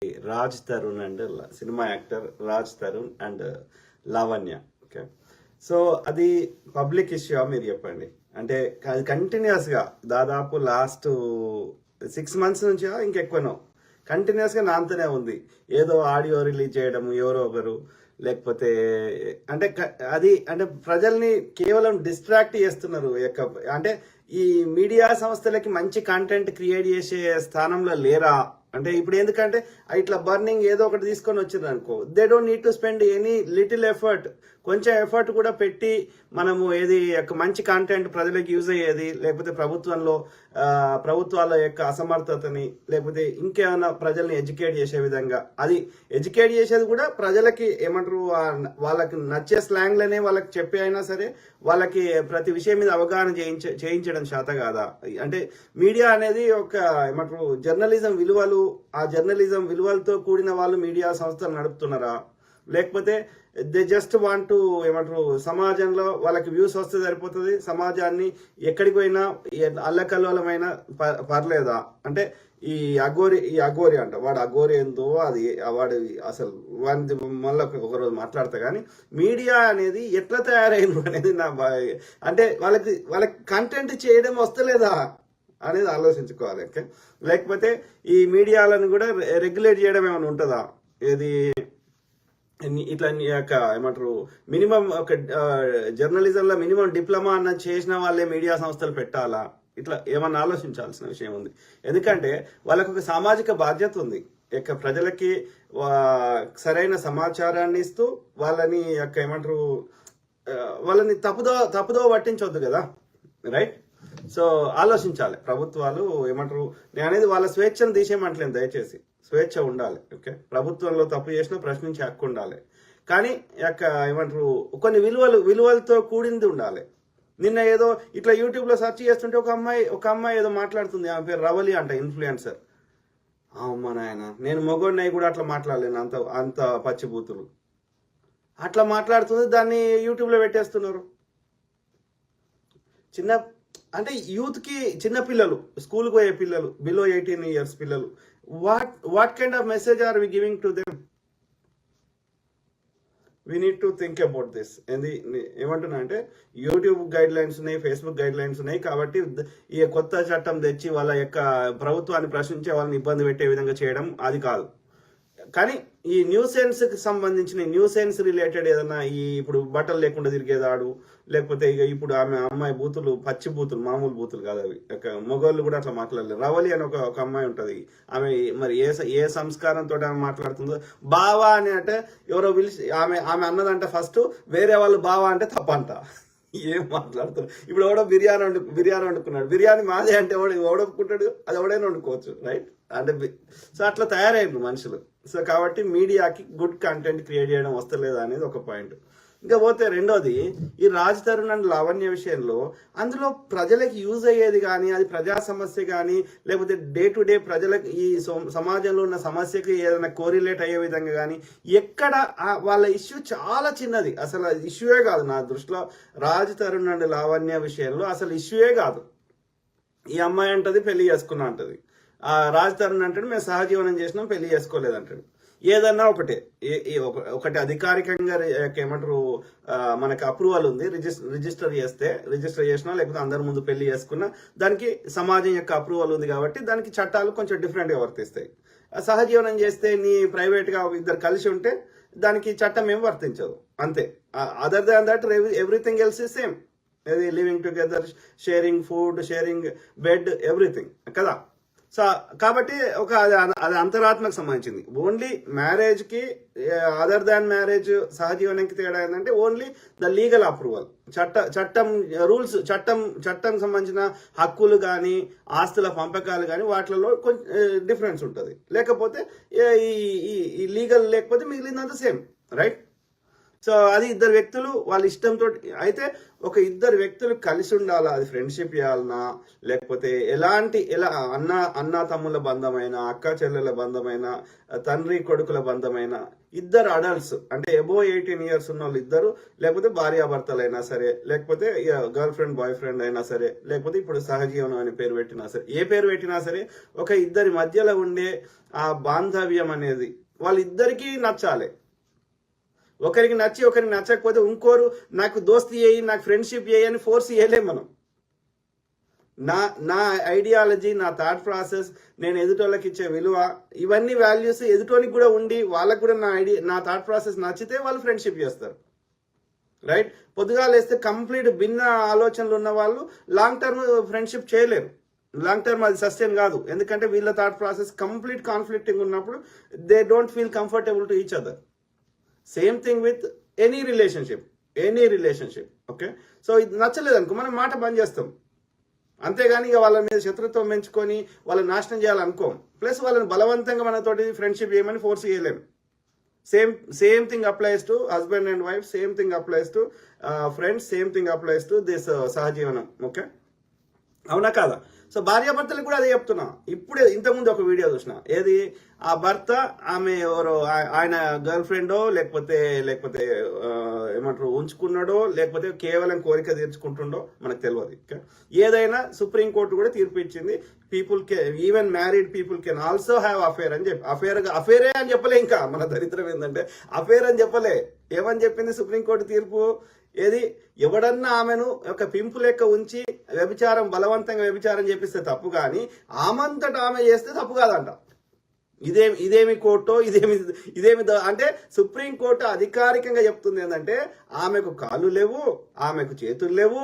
Raj Tarun and cinema actor Raj Tarun and Lavanya. Okay, so అది public issue మీరు చెప్పండి. అంటే అది కంటిన్యూస్గా దాదాపు లాస్ట్ 6 months నుంచి ఇంకెక్కువనో కంటిన్యూస్గా నాంతనే ఉంది. ఏదో ఆడియో రిలీజ్ చేయడం ఎవరో ఒకరు, లేకపోతే అంటే అది అంటే ప్రజల్ని కేవలం డిస్ట్రాక్ట్ చేస్తున్నారు. అంటే ఈ మీడియా సంస్థలకి మంచి కంటెంట్ క్రియేట్ చేసే స్థానంలో లేరా అంటే ఇప్పుడు ఎందుకంటే ఇట్లా బర్నింగ్ ఏదో ఒకటి తీసుకొని వచ్చింది అనుకో, they don't need to spend any little effort, కొంచెం ఎఫర్ట్ కూడా పెట్టి మనము ఏది మంచి కంటెంట్ ప్రజలకు యూజ్ అయ్యేది, లేకపోతే ప్రభుత్వాల యొక్క అసమర్థతని, లేకపోతే ఇంకేమైనా ప్రజల్ని ఎడ్యుకేట్ చేసే విధంగా, అది ఎడ్యుకేట్ చేసేది కూడా ప్రజలకి ఏమంటారు వాళ్ళకి నచ్చే స్లాంగ్లనే వాళ్ళకి చెప్పి అయినా సరే వాళ్ళకి ప్రతి విషయం మీద అవగాహన చేయించడం శాత కాదా? అంటే మీడియా అనేది ఒక ఏమంటారు జర్నలిజం విలువలు, ఆ జర్నలిజం విలువలతో కూడిన వాళ్ళు మీడియా సంస్థలు నడుపుతున్నారా, లేకపోతే దే జస్ట్ వాంట్ టు ఏమంటారు సమాజంలో వాళ్ళకి వ్యూస్ వస్తే సరిపోతుంది, సమాజాన్ని ఎక్కడికి పోయినా అల్లకల్లోలమైన పర్లేదా? అంటే ఈ అఘోరి అంట, వాడు అఘోరి ఏందో అది వాడు అసలు వాడి మళ్ళీ ఒకరోజు మాట్లాడతా. కానీ మీడియా అనేది ఎట్లా తయారైంది అనేది అంటే వాళ్ళకి కంటెంట్ చేయడం వస్తలేదా అనేది ఆలోచించుకోవాలి. ఓకే, లేకపోతే ఈ మీడియాలను కూడా రెగ్యులేట్ చేయడం ఏమైనా ఉంటుందా? ఏది ఇట్లా ఏమంటారు మినిమం ఒక జర్నలిజంలో మినిమం డిప్లొమా అన్న చేసిన వాళ్ళే మీడియా సంస్థలు పెట్టాలా? ఇట్లా ఏమన్నా ఆలోచించాల్సిన విషయం ఉంది. ఎందుకంటే వాళ్ళకు ఒక సామాజిక బాధ్యత ఉంది. ప్రజలకి సరైన సమాచారాన్ని ఇస్తూ వాళ్ళని ఏమంటారు వాళ్ళని తప్పుదో పట్టించవద్దు కదా, రైట్? సో ఆలోచించాలి ప్రభుత్వాలు. ఏమంటారు నేను అనేది వాళ్ళ స్వేచ్ఛను తీసేయమంటలేదు, దయచేసి స్వేచ్ఛ ఉండాలి. ఓకే, ప్రభుత్వంలో తప్పు చేసినా ప్రశ్నించే హక్కు ఉండాలి. కానీ ఏమంటారు కొన్ని విలువలతో కూడింది ఉండాలి. నిన్న ఏదో ఇట్లా యూట్యూబ్లో సెర్చ్ చేస్తుంటే ఒక అమ్మాయి ఏదో మాట్లాడుతుంది, ఆమె పేరు రవలి అంట, ఇన్ఫ్లుయెన్సర్. అమ్మ నాయన, నేను మొగోడినై కూడా అట్లా మాట్లాడలేను, అంత పచ్చిబూతులు అట్లా మాట్లాడుతుంది. దాన్ని యూట్యూబ్లో పెట్టేస్తున్నారు. అంటే యూత్కి చిన్న పిల్లలు, స్కూల్కి పోయే పిల్లలు, బిలో 18 years పిల్లలు, what kind of message are we giving to them? We need to think about this. ఏమంటున్నా అంటే యూట్యూబ్ గైడ్ లైన్స్ ఉన్నాయి, ఫేస్బుక్ గైడ్ లైన్స్ ఉన్నాయి, కాబట్టి ఈ కొత్త చట్టం తెచ్చి వాళ్ళ యొక్క ప్రభుత్వాన్ని ప్రశ్నించే వాళ్ళని ఇబ్బంది పెట్టే విధంగా చేయడం అది కాదు. కానీ ఈ న్యూసెన్స్కి సంబంధించిన న్యూసెన్స్ రిలేటెడ్ ఏదన్నా ఇప్పుడు బట్టలు లేకుండా తిరిగేదాడు, లేకపోతే ఇప్పుడు అమ్మాయి బూతులు, పచ్చి బూతులు, మామూలు బూతులు కాదు అవి, మొగోళ్ళు కూడా అట్లా మాట్లాడలేదు. రవలి అని ఒక అమ్మాయి ఉంటుంది, ఆమె మరి ఏ సంస్కారంతో ఆమె మాట్లాడుతుందో. బావా అని అంటే ఎవరో పిలిచి ఆమె అన్నదంట ఫస్ట్, వేరే వాళ్ళు బావా అంటే తప్పంట. ఏం మాట్లాడుతారు? ఇప్పుడు ఎవడో బిర్యానీ వండుకున్నాడు, బిర్యానీ మాదే అంటే ఎవడొప్పుకుంటాడు? అది ఎవడైనా వండుకోవచ్చు, రైట్? అంటే సో అట్లా తయారయ్యారు మనుషులు. సో కాబట్టి మీడియాకి గుడ్ కంటెంట్ క్రియేట్ చేయడం వస్తలేదా అనేది ఒక పాయింట్. ఇంకా పోతే రెండోది, ఈ రాజ్ తరుణ్ అండ్ లావణ్య విషయంలో అందులో ప్రజలకు యూజ్ అయ్యేది కానీ, అది ప్రజా సమస్య కానీ, లేకపోతే డే టు డే ప్రజలకు ఈ సమాజంలో ఉన్న సమస్యకి ఏదైనా కోరిలేట్ అయ్యే విధంగా కానీ ఎక్కడ వాళ్ళ ఇష్యూ చాలా చిన్నది, అసలు ఇష్యూయే కాదు నా దృష్టిలో. రాజ్ తరుణ్ అండ్ లావణ్య విషయంలో అసలు ఇష్యూయే కాదు. ఈ అమ్మాయి అంటది పెళ్లి చేసుకున్నా అంటది, రాజ్ తరుణ్ అంటాడు మేము సహజీవనం చేసినాం పెళ్లి చేసుకోలేదంటాడు. ఏదన్నా ఒకటి అధికారికంగా ఏమంటారు మనకి అప్రూవల్ ఉంది, రిజిస్టర్ చేసినా లేకపోతే అందరి ముందు పెళ్లి చేసుకున్నా దానికి సమాజం యొక్క అప్రూవల్ ఉంది, కాబట్టి దానికి చట్టాలు కొంచెం డిఫరెంట్గా వర్తిస్తాయి. సహజీవనం చేస్తే నీ ప్రైవేట్గా ఇద్దరు కలిసి ఉంటే దానికి చట్టం ఏం వర్తించదు, అంతే. Other than that everything else is same. Living together, sharing food, sharing bed, everything కదా. సో కాబట్టి అది అంతరాత్మకు సంబంధించింది. ఓన్లీ మ్యారేజ్కి అదర్ దాన్ మ్యారేజ్ సహజీవనానికి తేడా ఏంటంటే ఓన్లీ ద లీగల్ అప్రూవల్, చట్టం రూల్స్, చట్టం సంబంధించిన హక్కులు కానీ ఆస్తుల పంపకాలు కానీ వాటిలో కొంచెం డిఫరెన్స్ ఉంటుంది. లేకపోతే ఈ లీగల్ లేకపోతే మిగిలినంత సేమ్, రైట్? సో అది ఇద్దరు వ్యక్తులు వాళ్ళ ఇష్టంతో అయితే ఒక ఇద్దరు వ్యక్తులు కలిసి ఉండాలా, అది ఫ్రెండ్షిప్ చేయాలన్నా లేకపోతే ఎలా అన్న తమ్ముల బంధమైన, అక్క చెల్లెల బంధమైన, తండ్రి కొడుకుల బంధమైన, ఇద్దరు అడల్ట్స్ అంటే ఎబో 18 years ఉన్న వాళ్ళు ఇద్దరు, లేకపోతే భార్యాభర్తలైనా సరే, లేకపోతే గర్ల్ ఫ్రెండ్ బాయ్ ఫ్రెండ్ అయినా సరే, లేకపోతే ఇప్పుడు సహజీవనం అనే పేరు పెట్టినా సరే, ఏ పేరు పెట్టినా సరే, ఒక ఇద్దరి మధ్యలో ఉండే ఆ బాంధవ్యం అనేది వాళ్ళిద్దరికీ నచ్చాలి. ఒకరికి నచ్చి ఒకరికి నచ్చకపోతే ఇంకోరు నాకు దోస్తి చేయి, నాకు ఫ్రెండ్షిప్ చేయి అని ఫోర్స్ చేయలేం మనం. నా ఐడియాలజీ, నా థాట్ ప్రాసెస్, నేను ఎదుటోళ్ళకి ఇచ్చే విలువ, ఇవన్నీ వాల్యూస్ ఎదుటోనికి కూడా ఉండి వాళ్ళకు కూడా నా థాట్ ప్రాసెస్ నచ్చితే వాళ్ళు ఫ్రెండ్షిప్ చేస్తారు. రైట్? పొద్దుగాలు వేస్తే కంప్లీట్ భిన్న ఆలోచనలు ఉన్న వాళ్ళు లాంగ్ టర్మ్ ఫ్రెండ్షిప్ చేయలేరు. లాంగ్ టర్మ్ అది సస్టైన్ కాదు. ఎందుకంటే వీళ్ళ థాట్ ప్రాసెస్ కంప్లీట్ కాన్ఫ్లిక్టింగ్ ఉన్నప్పుడు they don't feel comfortable to each other. Same thing with any relationship. Okay, so ఇది నచ్చలేదు అనుకో మనం మాట బంద్ చేస్తాం. అంతేగాని ఇక వాళ్ళ మీద శత్రుత్వం పెంచుకొని వాళ్ళని నాశనం చేయాలనుకోం. ప్లస్ వాళ్ళని బలవంతంగా మనతోటి ఫ్రెండ్షిప్ చేయమని ఫోర్స్ చేయలేము. Same thing applies to husband and wife, same thing applies to friends, same thing applies to this సహజీవనం. ఓకే, అవునా కాదా? సో భార్యాభర్తలకు కూడా అదే చెప్తున్నా. ఇప్పుడే ఇంతకుముందు ఒక వీడియో చూసిన, ఏది ఆ భర్త ఆమె ఎవరో ఆయన గర్ల్ ఫ్రెండో లేకపోతే ఏమంటారు ఉంచుకున్నాడో లేకపోతే కేవలం కోరిక తీర్చుకుంటుండో మనకు తెలియదు. ఏదైనా సుప్రీంకోర్టు కూడా తీర్పు ఇచ్చింది, people even married people can also have affair అని చెప్పి. అఫేరే అని చెప్పలే. ఇంకా మన దరిద్రం ఏంటంటే అఫేర్ అని చెప్పలే. ఏమని చెప్పింది సుప్రీంకోర్టు తీర్పు? ఏది ఎవడన్నా ఆమెను ఒక పింపు లెక్క ఉంచి బలవంతంగా వ్యభిచారం చేపిస్తే తప్పు, కానీ ఆమంతటా ఆమె చేస్తే తప్పు కాదంట. ఇదేమి కోర్టో ఇదేమి అంటే సుప్రీంకోర్టు అధికారికంగా చెప్తుంది ఏంటంటే ఆమెకు కాళ్ళు లేవు, ఆమెకు చేతులు లేవు,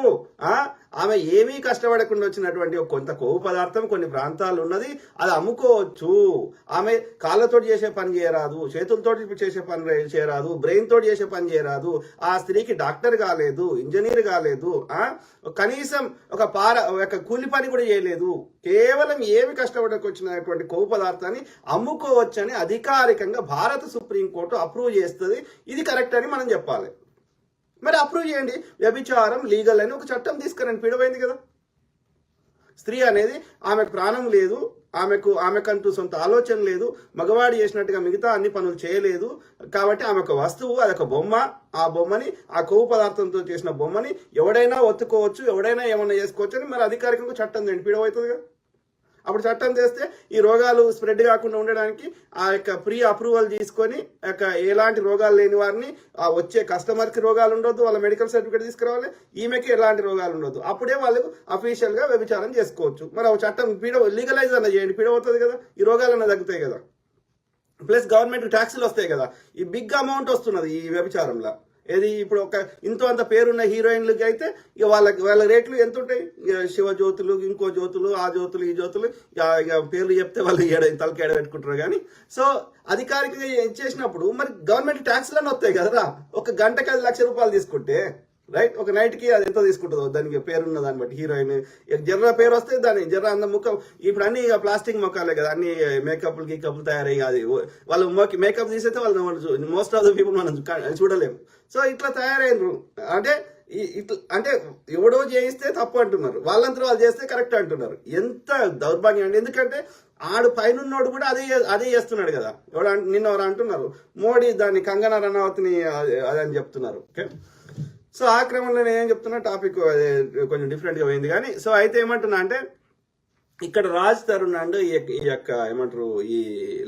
ఆమె ఏమీ కష్టపడకుండా వచ్చినటువంటి కొంత కొవ్వు పదార్థం కొన్ని ప్రాంతాలు ఉన్నది, అది అమ్ముకోవచ్చు. ఆమె కాళ్ళతోటి చేసే పని చేయరాదు, చేతులతోటి చేసే పని చేయరాదు, బ్రెయిన్ తోటి చేసే పని చేయరాదు. ఆ స్త్రీకి డాక్టర్ కాలేదు, ఇంజనీర్ కాలేదు, కనీసం ఒక కూలి పని కూడా చేయలేదు. కేవలం ఏమి కష్టపడకొచ్చినటువంటి కొవ్వు పదార్థాన్ని అమ్ముకోవచ్చని అధికారికంగా భారత సుప్రీంకోర్టు అప్రూవ్ చేస్తుంది. ఇది కరెక్ట్ అని మనం చెప్పాలి. మరి అప్రూవ్ చేయండి. వ్యభిచారం లీగల్ అని ఒక చట్టం తీసుకురండి. పీడమైంది కదా. స్త్రీ అనేది ఆమెకు ప్రాణం లేదు, ఆమెకంటూ సొంత ఆలోచన లేదు, మగవాడు చేసినట్టుగా మిగతా అన్ని పనులు చేయలేదు. కాబట్టి ఆమె ఒక వస్తువు, అదొక బొమ్మ. ఆ బొమ్మని, ఆ కొవ్వు పదార్థంతో చేసిన బొమ్మని ఎవడైనా ఒత్తుకోవచ్చు, ఎవడైనా ఏమన్నా చేసుకోవచ్చు అని మరి అధికారికంగా చట్టం చేయండి. పీడమవుతుంది కదా. అప్పుడు చట్టం చేస్తే ఈ రోగాలు స్ప్రెడ్ కాకుండా ఉండడానికి ఆ యొక్క ప్రీ అప్రూవల్ తీసుకొని ఎలాంటి రోగాలు లేని వారిని, వచ్చే కస్టమర్కి రోగాలు ఉండొద్దు, వాళ్ళ మెడికల్ సర్టిఫికేట్ తీసుకురావాలి, ఈమెకి ఎలాంటి రోగాలు ఉండొద్దు. అప్పుడే వాళ్ళు అఫీషియల్గా వ్యభిచారం చేసుకోవచ్చు. మరి ఆ చట్టం లీగలైజ్ అన్న చేయండి, పీడవుతుంది కదా, ఈ రోగాలన్నా తగ్గుతాయి కదా. ప్లస్ గవర్నమెంట్ ట్యాక్సులు వస్తాయి కదా. ఈ బిగ్ అమౌంట్ వస్తున్నది ఈ వ్యభిచారంలో. ఏది ఇప్పుడు ఒక ఇంతో అంత పేరున్న హీరోయిన్లకి అయితే ఇక వాళ్ళ రేట్లు ఎంత ఉంటాయి? శివ జ్యోతులు, ఇంకో జ్యోతులు, ఆ జ్యోతులు, ఈ జ్యోతులు, ఇక పేర్లు చెప్తే వాళ్ళు తలకి పెట్టుకుంటారు. కానీ సో అధికారికంగా చేసినప్పుడు మరి గవర్నమెంట్ ట్యాక్స్లన్నీ వస్తాయి కదరా. ఒక గంటకి 10 లక్షల రూపాయలు తీసుకుంటే రైట్, ఒక నైట్కి అది ఎంత తీసుకుంటుందో దానికి పేరున్న దాన్ని బట్టి. హీరోయిన్ జర్ర పేరు వస్తే దాన్ని జర్ర అంత ముఖం, ఇప్పుడు అన్ని ఇక ప్లాస్టిక్ ముఖాలే కదా, అన్ని మేకప్లు తయారయ్యి, అది వాళ్ళు మేకప్ తీసేస్తే వాళ్ళు మోస్ట్ ఆఫ్ ద పీపుల్ మనం చూడలేము. సో ఇట్లా తయారైనరు. అంటే ఎవడో చేయిస్తే తప్పు అంటున్నారు, వాళ్ళంతా వాళ్ళు చేస్తే కరెక్ట్ అంటున్నారు. ఎంత దౌర్భాగ్యం అండి. ఎందుకంటే ఆడు పైనున్నోడు కూడా అదే చేస్తున్నాడు కదా. నిన్న ఎవరు అంటున్నారు, మోడీ దాన్ని కంగనా రనౌత్ని అదని చెప్తున్నారు. ఓకే, సో ఆ క్రమంలో నేను ఏం చెప్తున్నా, టాపిక్ కొంచెం డిఫరెంట్గా పోయింది. కానీ సో అయితే ఏమంటున్నా అంటే ఇక్కడ రాజ్ తరుణ్ అండ్ ఈ యొక్క ఏమంటారు ఈ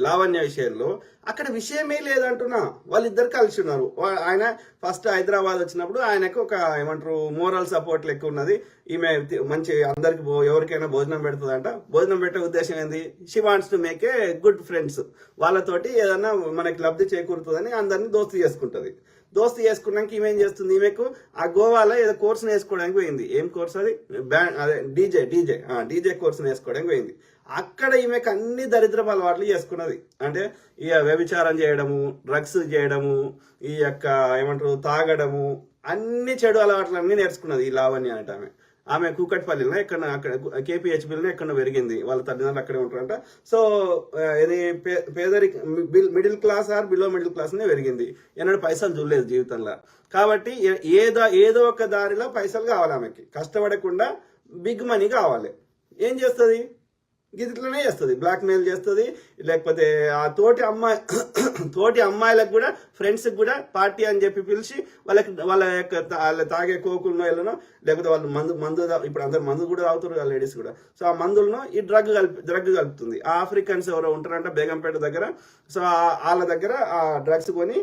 లావణ్య విషయంలో అక్కడ విషయమే లేదంటున్నా. వాళ్ళిద్దరు కలిసి ఉన్నారు. ఆయన ఫస్ట్ హైదరాబాద్ వచ్చినప్పుడు ఆయనకు ఒక ఏమంటారు మోరల్ సపోర్ట్ లెక్క ఉన్నది. ఈమె మంచి అందరికి ఎవరికైనా భోజనం పెడుతుందంట. భోజనం పెట్టే ఉద్దేశం ఏంది? She wants to make a good friends. వాళ్ళతోటి ఏదన్నా మనకి లబ్ధి చేకూరుతుందని అందరినీ దోస్తు చేసుకుంటది. దోస్తు చేసుకున్నాక ఈమెం చేస్తుంది, ఈమెకు ఆ గోవాలో ఏదో కోర్సు నేర్చుకోవడానికి పోయింది. ఏం కోర్స్ అది? డీజే కోర్సు నేర్చుకోవడానికి పోయింది. అక్కడ ఈమెకు అన్ని దరిద్రపు అలవాట్లు చేసుకున్నది. అంటే ఇక వ్యభిచారం చేయడము, డ్రగ్స్ చేయడము, ఈ యొక్క ఏమంటారు తాగడము, అన్ని చెడు అలవాట్లన్నీ నేర్చుకున్నది ఈ లావణ్య అంటే ఆమె. ఆమె కూకట్పల్లిలో ఎక్కడ అక్కడ కేపీహెచ్బిలో ఎక్కడ పెరిగింది, వాళ్ళ తల్లిదండ్రులు అక్కడే ఉంటారంట. సో ఇది పేదరిక middle class or below middle class నే పెరిగింది, ఎన్నడూ పైసలు చూడలేదు జీవితంలో. కాబట్టి ఏదో ఒక దారిలో పైసలు కావాలి ఆమెకి, కష్టపడకుండా బిగ్ మనీ కావాలి. ఏం చేస్తుంది? గిట్లనే చేస్తుంది, బ్లాక్ మెయిల్ చేస్తుంది. లేకపోతే ఆ తోటి అమ్మాయిలకు కూడా, ఫ్రెండ్స్కి కూడా పార్టీ అని చెప్పి పిలిచి వాళ్ళ యొక్క తాగే కోకులను వెళ్ళను, లేకపోతే వాళ్ళు మందు ఇప్పుడు అందరు మందు కూడా తాగుతారు లేడీస్ కూడా. సో ఆ మందులను ఈ డ్రగ్ కలుపుతుంది. ఆ ఆఫ్రికన్స్ ఎవరో ఉంటారంట బేగంపేట దగ్గర. సో వాళ్ళ దగ్గర ఆ డ్రగ్స్ కొని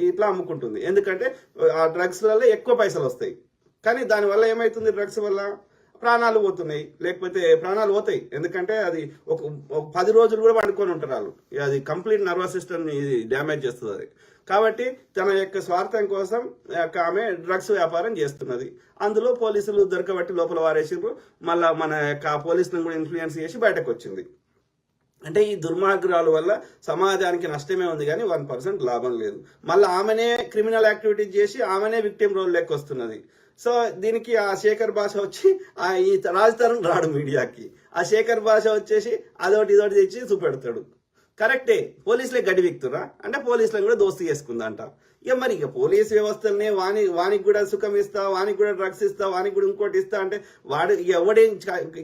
ఇట్లా అమ్ముకుంటుంది. ఎందుకంటే ఆ డ్రగ్స్లలో ఎక్కువ పైసలు వస్తాయి. కానీ దానివల్ల ఏమవుతుంది? డ్రగ్స్ వల్ల ప్రాణాలు పోతున్నాయి, లేకపోతే ప్రాణాలు పోతాయి. ఎందుకంటే అది ఒక 10 రోజులు కూడా పడుకొని ఉంటారు వాళ్ళు. అది కంప్లీట్ నర్వస్ సిస్టమ్ ఇది డ్యామేజ్ చేస్తుంది అది. కాబట్టి తన యొక్క స్వార్థం కోసం ఆమె డ్రగ్స్ వ్యాపారం చేస్తున్నది. అందులో పోలీసులు దొరకబట్టి లోపల వారేసిండ్రు. మళ్ళా మన యొక్క పోలీసులను కూడా ఇన్ఫ్లుయెన్స్ చేసి బయటకు వచ్చింది. అంటే ఈ దుర్మార్గురాల వల్ల సమాజానికి నష్టమే ఉంది, కానీ 1% లాభం లేదు. మళ్ళీ ఆమెనే క్రిమినల్ యాక్టివిటీస్ చేసి ఆమెనే విక్టిమ్ రోల్ లెక్క వస్తున్నది. సో దీనికి ఆ శేఖర్ భాష వచ్చి ఈ రాజ్ తరుణ్ రాడు మీడియాకి. ఆ శేఖర్ భాష వచ్చేసి ఇదోటి తెచ్చి చూపెడతాడు. కరెక్టే, పోలీసులే గడి విక్తురా అంటే పోలీసులను కూడా దోస్తీ చేసుకుందంట. ఇక పోలీస్ వ్యవస్థలనే వానికి కూడా సుఖం ఇస్తా, వానికి కూడా డ్రగ్స్ ఇస్తా, వానికి కూడా ఇంకోటి ఇస్తా అంటే వాడు ఎవడేం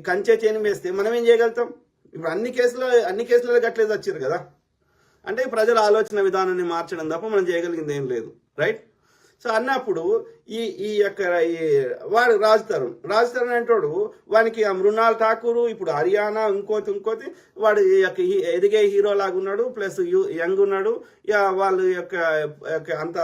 కంచే చేయని వేస్తే మనం ఏం చేయగలుగుతాం? ఇప్పుడు అన్ని కేసులలో గట్లేదు వచ్చారు కదా. అంటే ప్రజల ఆలోచన విధానాన్ని మార్చడం తప్ప మనం చేయగలిగింది ఏం లేదు, రైట్? సో అన్నప్పుడు ఈ యొక్క వాడు రాజ్ తరుణ్ అంటాడు, వానికి ఆ మృణాల్ ఠాకూర్, ఇప్పుడు హర్యానా, ఇంకోటి వాడు ఎదిగే హీరో లాగా ఉన్నాడు, ప్లస్ యంగ్ ఉన్నాడు. ఇక వాళ్ళు యొక్క అంత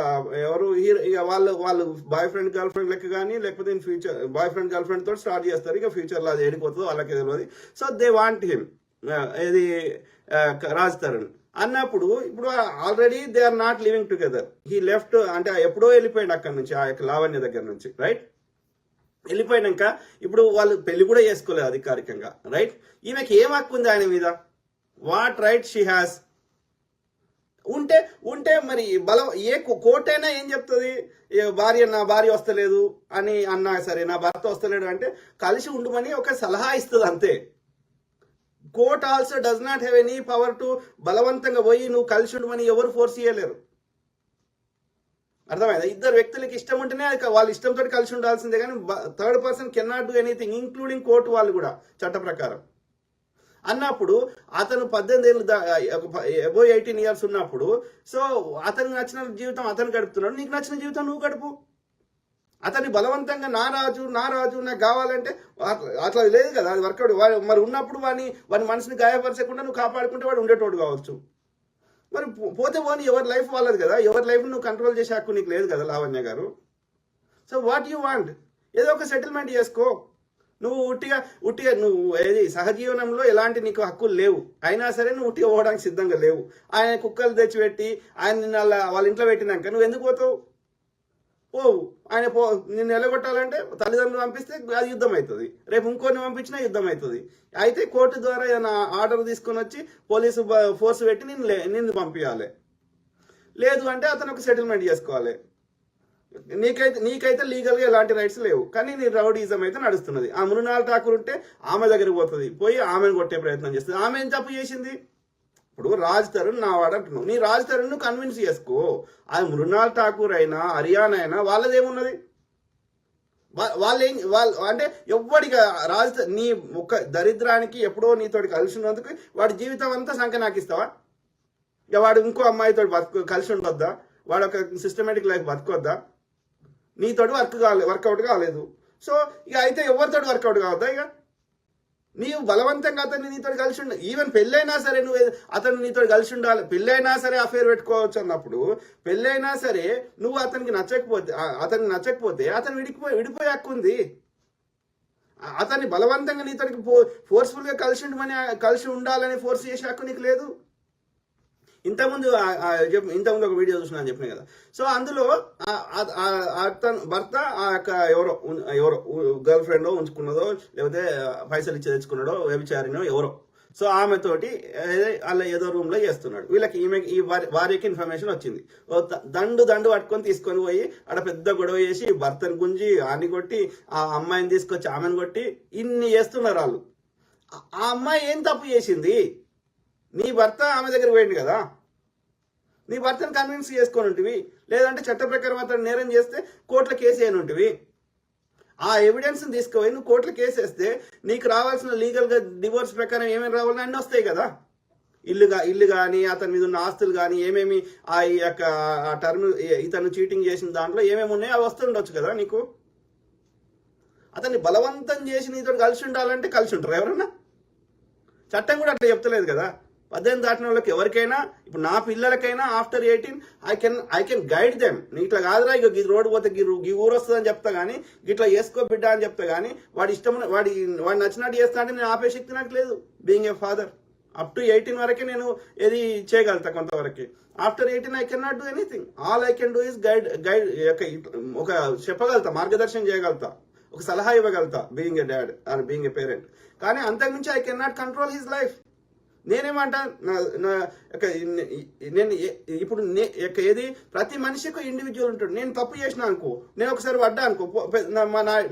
ఎవరు హీరో, ఇక వాళ్ళు బాయ్ ఫ్రెండ్ గర్ల్ ఫ్రెండ్ లెక్క కానీ, లేకపోతే in future boy friend girl friend తోటి స్టార్ట్ చేస్తారు. ఇక ఫ్యూచర్లో అది ఏడిపోతుందో వాళ్ళకి తెలియదు. సో దే వాంట్ హిమ్, ఇది రాజ్ తరుణ్ అన్నప్పుడు ఇప్పుడు already they are not living together. He left అంటే ఎప్పుడో వెళ్ళిపోయాడు అక్కడి నుంచి, ఆ యొక్క లావణ్య దగ్గర నుంచి, రైట్? వెళ్ళిపోయినాక ఇప్పుడు వాళ్ళు పెళ్లి కూడా చేసుకోలేదు అధికారికంగా, రైట్? ఈమెకి ఏం హక్కు ఉంది ఆయన మీద? What right she has? ఉంటే మరి బలం కోర్టైనా ఏం చెప్తుంది? నా భార్య వస్తలేదు అని అన్నా సరే, నా భర్త వస్తలేడు అంటే కలిసి ఉండమని ఒక సలహా ఇస్తుంది అంతే. Court also does not have any power to బలవంతంగా పోయి నువ్వు కలిసి ఉండమని ఎవరు ఫోర్స్ చేయలేరు. అర్థమైందా? ఇద్దరు వ్యక్తులకి ఇష్టం ఉంటేనే వాళ్ళ ఇష్టంతో కలిసి ఉండాల్సిందే, కానీ third person can not do anything, including court వాళ్ళు కూడా చట్ట ప్రకారం. అన్నప్పుడు అతను 18 ఏళ్ళు అబో 18 ఇయర్స్ ఉన్నప్పుడు, సో అతనికి నచ్చిన జీవితం అతను గడుపుతున్నాడు, నీకు నచ్చిన జీవితం నువ్వు గడుపు. అతన్ని బలవంతంగా నా రాజు నాకు కావాలంటే అట్లా లేదు కదా, అది వర్కౌట్. మరి ఉన్నప్పుడు వాని మనసుని గాయపరచకుండా నువ్వు కాపాడుకుంటే వాడు ఉండేటోడు కావచ్చు. మరి పోతే పోని ఎవరి లైఫ్ వాళ్ళది కదా, ఎవరి లైఫ్ నువ్వు కంట్రోల్ చేసే హక్కు నీకు లేదు కదా లావణ్య గారు. So what you want? ఏదో ఒక సెటిల్మెంట్ చేసుకో. నువ్వు ఉట్టిగా నువ్వు ఏది సహజీవనంలో ఎలాంటి నీకు హక్కులు లేవు, అయినా సరే నువ్వు ఉట్టిగా పోవడానికి సిద్ధంగా లేవు. ఆయన కుక్కలు తెచ్చిపెట్టి ఆయన వాళ్ళ ఇంట్లో పెట్టినాక నువ్వు ఎందుకు పోతావు? పోవు. నిన్ను ఎలగొట్టాలంటే తల్లిదండ్రులు పంపిస్తే అది యుద్ధం అవుతుంది, రేపు ఇంకోరిని పంపించినా యుద్ధం అవుతుంది. అయితే కోర్టు ద్వారా ఏదైనా ఆర్డర్ తీసుకొని వచ్చి పోలీసు ఫోర్స్ పెట్టి నిన్ను పంపించాలి. లేదు అంటే అతను ఒక సెటిల్మెంట్ చేసుకోవాలి. నీకైతే లీగల్గా ఎలాంటి రైట్స్ లేవు, కానీ నీ రౌడీజం అయితే నడుస్తున్నది. ఆ మృణాల్ ఠాకూర్ ఉంటే ఆమె దగ్గరికి పోతుంది, పోయి ఆమెను కొట్టే ప్రయత్నం చేస్తుంది. ఆమె ఏం తప్పు చేసింది? ఇప్పుడు రాజ్ తరుణ్ నా వాడు అంటున్నావు, నీ రాజ్ తరుణ్ ను కన్విన్స్ చేసుకో. అది మృణాల్ ఠాకూర్ అయినా హర్యానా అయినా వాళ్ళదేమున్నది? వాళ్ళు అంటే ఎవ్వడిగా నీ ఒక దరిద్రానికి ఎప్పుడో నీతోటి కలిసి ఉన్నందుకు వాడి జీవితం అంతా సంఖ్య నాకు ఇస్తావా? ఇక వాడు ఇంకో అమ్మాయితో కలిసి ఉండొద్దా? వాడు ఒక సిస్టమేటిక్ లైఫ్ బతుకొద్దా? నీతోటి వర్కౌట్ కాలేదు. సో ఇక అయితే ఎవరితోటి వర్కౌట్ కావద్దా? ఇక నీవు బలవంతంగా అతన్ని నీతో కలిసి ఉండాలి. ఈవెన్ పెళ్ళైనా సరే నువ్వు అతను నీతో కలిసి ఉండాలి. పెళ్ళైనా సరే అఫేర్ పెట్టుకోవచ్చు అన్నప్పుడు, పెళ్ళైనా సరే నువ్వు అతనికి నచ్చకపోతే అతను విడిపోయే హక్కు ఉంది. అతన్ని బలవంతంగా నీతో ఫోర్స్ఫుల్ గా కలిసి ఉండాలని ఫోర్స్ చేసే హక్కు నీకు లేదు. ఇంతకుముందు ఒక వీడియో చూసినా అని చెప్పిన కదా. సో అందులో అతను భర్త ఆ యొక్క ఎవరో గర్ల్ ఫ్రెండ్ ఉంచుకున్నదో, లేకపోతే పైసలు ఇచ్చి తెచ్చుకున్నాడో, వ్యభిచారినో ఎవరో. సో ఆమెతోటి అలా ఏదో రూమ్ లో చేస్తున్నాడు. వీళ్ళకి ఈ భార్యకి ఇన్ఫర్మేషన్ వచ్చింది. దండు పట్టుకొని తీసుకొని పోయి ఆడ పెద్ద గొడవ చేసి భర్తను గుంజి ఆని కొట్టి ఆ అమ్మాయిని తీసుకొచ్చి ఆమెను కొట్టి ఇన్ని చేస్తున్నారు వాళ్ళు. ఆ అమ్మాయి ఏం తప్పు చేసింది? నీ భర్త ఆమె దగ్గర పోయింది కదా, నీ భర్తను కన్విన్స్ చేసుకొని ఉంటివి, లేదంటే చట్ట ప్రకారం అతను నేరం చేస్తే కోర్టులో కేసు వేయని ఉంటివి. ఆ ఎవిడెన్స్ని తీసుకుపోయి నువ్వు కోర్టులో కేసు వేస్తే నీకు రావాల్సిన లీగల్గా డివోర్స్ ప్రకారం ఏమేమి రావాలని అన్నీ వస్తాయి కదా. ఇల్లు కానీ అతని మీద ఉన్న ఆస్తులు కానీ ఏమేమి ఆ యొక్క టర్మ్ ఇతను చీటింగ్ చేసిన దాంట్లో ఏమేమి ఉన్నాయో అవి వస్తుండొచ్చు కదా నీకు. అతన్ని బలవంతం చేసి నీతో కలిసి ఉండాలంటే కలిసి ఉంటారు ఎవరన్నా? చట్టం కూడా అట్లా చెప్తలేదు కదా. 18 దాటిన వాళ్ళకి ఎవరికైనా, ఇప్పుడు నా పిల్లలకైనా after 18 I can guide them. నీ ఇట్లా కాదురా, ఇక ఈ రోడ్డు పోతే ఈ ఊరు వస్తుందని చెప్తా కానీ, ఇట్లా వేసుకో బిడ్డ అని చెప్తా కానీ, వాడి ఇష్టం వాడి నచ్చినట్టు చేస్తా అంటే నేను ఆపే శక్తి నాకు లేదు. Being a father up to 18 వరకే నేను ఏది చేయగలుగుతా కొంతవరకు. After 18 I can not do anything. All I can do is guide ఒక చెప్పగలుగుతా, మార్గదర్శనం చేయగలుగుతా, ఒక సలహా ఇవ్వగలుగుతా being a dad or being a parent. కానీ అంతకుమించి I can not control his life. నేనేమంటా, నేను ఇప్పుడు ఏది ప్రతి మనిషికి ఇండివిజువల్ ఉంటాడు. నేను తప్పు చేసిన అనుకో, నేను ఒకసారి పడ్డా అనుకో,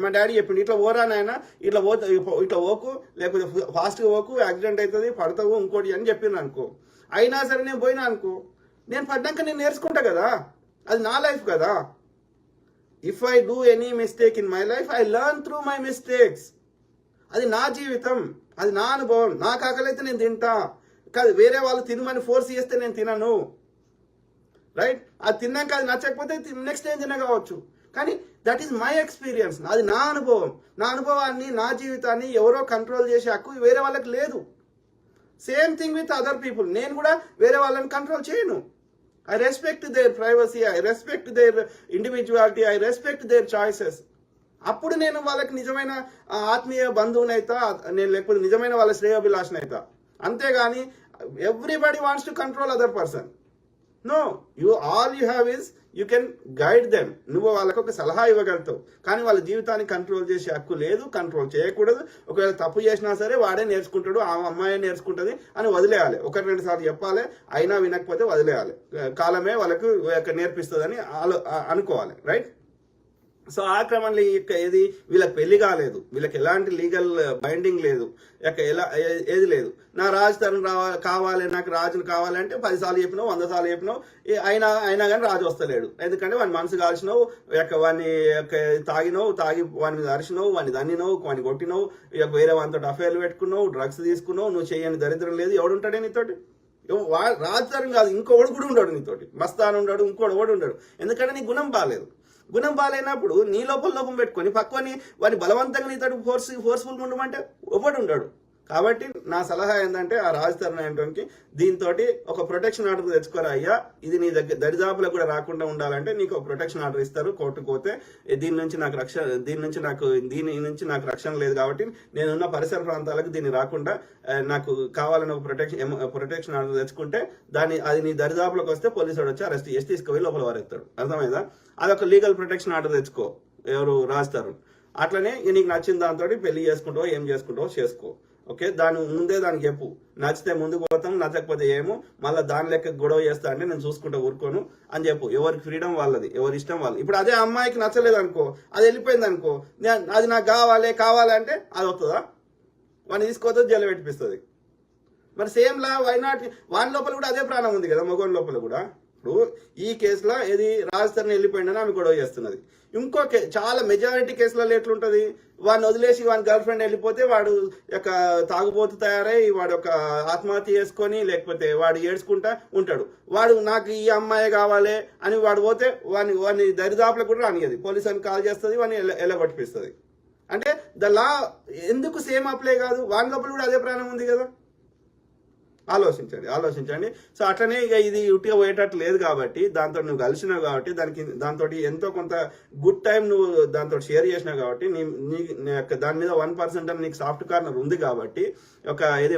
మా డాడీ చెప్పిండు ఇట్లా ఓరా నాయన, ఇట్లా ఓకు, లేకపోతే ఫాస్ట్గా ఓకు, యాక్సిడెంట్ అవుతుంది, పడతావు ఇంకోటి అని చెప్పిండు అనుకో. అయినా సరే నేను పోయినా అనుకో, నేను పడ్డాక నేను నేర్చుకుంటా కదా, అది నా లైఫ్ కదా. If I do any mistake in my life I learn through my mistakes. అది నా జీవితం, అది నా అనుభవం. నాకు ఆకలైతే నేను తింటా, కాదు వేరే వాళ్ళు తినమని ఫోర్స్ చేస్తే నేను తినను, రైట్? అది తిన్నాక అది నచ్చకపోతే నెక్స్ట్ ఏం తినకపోవచ్చు. కానీ దట్ ఈస్ మై ఎక్స్పీరియన్స్, అది నా అనుభవం. నా అనుభవాన్ని, నా జీవితాన్ని ఎవరో కంట్రోల్ చేసే హక్కు వేరే వాళ్ళకి లేదు. Same thing with other people. నేను కూడా వేరే వాళ్ళని కంట్రోల్ చేయను. I respect their privacy, I respect their individuality, I respect their choices. అప్పుడు నేను వాళ్ళకి నిజమైన ఆత్మీయ బంధువునైతా, నేను లేకపోతే నిజమైన వాళ్ళ శ్రేయోభిలాషనైతా. అంతేగాని everybody wants to control other person. No, all you have is you can guide them. నువ్వు వాళ్ళకు ఒక సలహా ఇవ్వగలుగుతావు, కానీ వాళ్ళ జీవితాన్ని కంట్రోల్ చేసే హక్కు లేదు, కంట్రోల్ చేయకూడదు. ఒకవేళ తప్పు చేసినా సరే వాడే నేర్చుకుంటాడు, ఆ అమ్మాయి నేర్చుకుంటుంది అని వదిలేయాలి. 1-2 సార్లు చెప్పాలి, అయినా వినకపోతే వదిలేయాలి. కాలమే వాళ్ళకు నేర్పిస్తుందని అనుకోవాలి, రైట్? సో ఆ క్రమంలో ఏది వీళ్ళకి పెళ్లి కాలేదు, వీళ్ళకి ఎలాంటి లీగల్ బైండింగ్ లేదు, ఏది లేదు. నా రాజు తరుణ్ కావాలి, నాకు రాజును కావాలంటే 10 సార్లు చెప్పినావు, 100 సార్లు చెప్పినావు, అయినా కానీ రాజు వస్తలేడు. ఎందుకంటే వాడిని మనసు కాల్చినావు, వాడిని తాగి వాని మీద అరిచినావు, వాడిని దన్నినావు, వాడిని కొట్టినావు, వేరే వానితో అఫైర్లు పెట్టుకున్నావు, డ్రగ్స్ తీసుకున్నావు. నువ్వు చేయని దరిద్రం లేదు. ఎవడుంటాడే నీతోటి? రాజు తరుణ్ కాదు, ఇంకోడు కూడా ఉండడు నీతోటి. మస్తాన్ ఉండడు, ఇంకోడు కూడా ఉండడు. ఎందుకంటే నీ గుణం బాగాలేదు. గుణం బాగాలేనప్పుడు నీ లోపం పెట్టుకొని పక్కని వాడిని బలవంతంగా నీతో ఫోర్స్ఫుల్గా ఉండమంటే ఒకటి ఉంటాడు. కాబట్టి నా సలహా ఏంటంటే ఆ రాజు తరుణ్ అనేటువంటి దీంతో ఒక ప్రొటెక్షన్ ఆర్డర్ తెచ్చుకోరా అయ్యా. ఇది నీ దగ్గర దరిదాపులకు కూడా రాకుండా ఉండాలంటే నీకు ఒక ప్రొటెక్షన్ ఆర్డర్ ఇస్తారు కోర్టుకు పోతే. దీని నుంచి నాకు రక్షణ లేదు కాబట్టి నేనున్న పరిసర ప్రాంతాలకు దీన్ని రాకుండా నాకు కావాలని ఒక ప్రొటెక్షన్ ఆర్డర్ తెచ్చుకుంటే అది నీ దరిదాపులకు వస్తే పోలీసు వాడు వచ్చి అరెస్ట్ చేసి తీసుకుపోయి లోపల వారెత్తాడు. అర్థమైందా? అదొక లీగల్ ప్రొటెక్షన్ ఆర్డర్ తెచ్చుకో. ఎవరు? రాజు తరుణ్. అట్లనే నీకు నచ్చిన దాంతో పెళ్లి చేసుకుంటావో ఏం చేసుకుంటావో చేసుకో. ఓకే, దాని ముందే దానికి చెప్పు, నచ్చితే ముందుకు పోతాం, నచ్చకపోతే ఏమో మళ్ళీ దాని లెక్క గొడవ చేస్తా అంటే నేను చూసుకుంటా ఊరుకోను అని చెప్పు. ఎవరికి ఫ్రీడమ్ వాళ్ళది, ఎవరి ఇష్టం వాళ్ళు. ఇప్పుడు అదే అమ్మాయికి నచ్చలేదు అనుకో, అది వెళ్ళిపోయింది అనుకో, అది నాకు కావాలంటే అది వస్తుందా? వాడిని తీసుకోవద్దు, జైలు పెట్టిపిస్తుంది. మరి సేమ్ లా వైనాట్ వాని లోపల కూడా అదే ప్రాణం ఉంది కదా, మగవాని లోపల కూడా. ఇప్పుడు ఈ కేసులో ఏది రాజు తరుణ్ వెళ్ళిపోయిందని ఆమె గొడవ చేస్తున్నది. ఇంకో చాలా మెజారిటీ కేసులలో ఎట్లుంటది, వాడిని వదిలేసి వాని గర్ల్ ఫ్రెండ్ వెళ్ళిపోతే వాడు యొక్క తాగుబోతు తయారై వాడు ఒక ఆత్మహత్య చేసుకొని లేకపోతే వాడు ఏడ్చుకుంటా ఉంటాడు. వాడు నాకు ఈ అమ్మాయి కావాలి అని వాడు పోతే వాడిని దరిదాపులకు కూడా రానియది, పోలీసు అని కాల్ చేస్తుంది, వాడిని ఎల్లగొట్టిపిస్తుంది. అంటే ద లా ఎందుకు సేమ్ అప్లై కాదు? వాని లోపల కూడా అదే ప్రాణం ఉంది కదా. ఆలోచించండి. సో అట్లనే ఇక ఇది ఉట్టిగా పోయేటట్టు లేదు కాబట్టి, దాంతో నువ్వు కలిసినావు కాబట్టి, దాంతో ఎంతో కొంత గుడ్ టైం నువ్వు దాంతో షేర్ చేసినావు కాబట్టి, దాని మీద 1% అని నీకు సాఫ్ట్ కార్నర్ ఉంది కాబట్టి,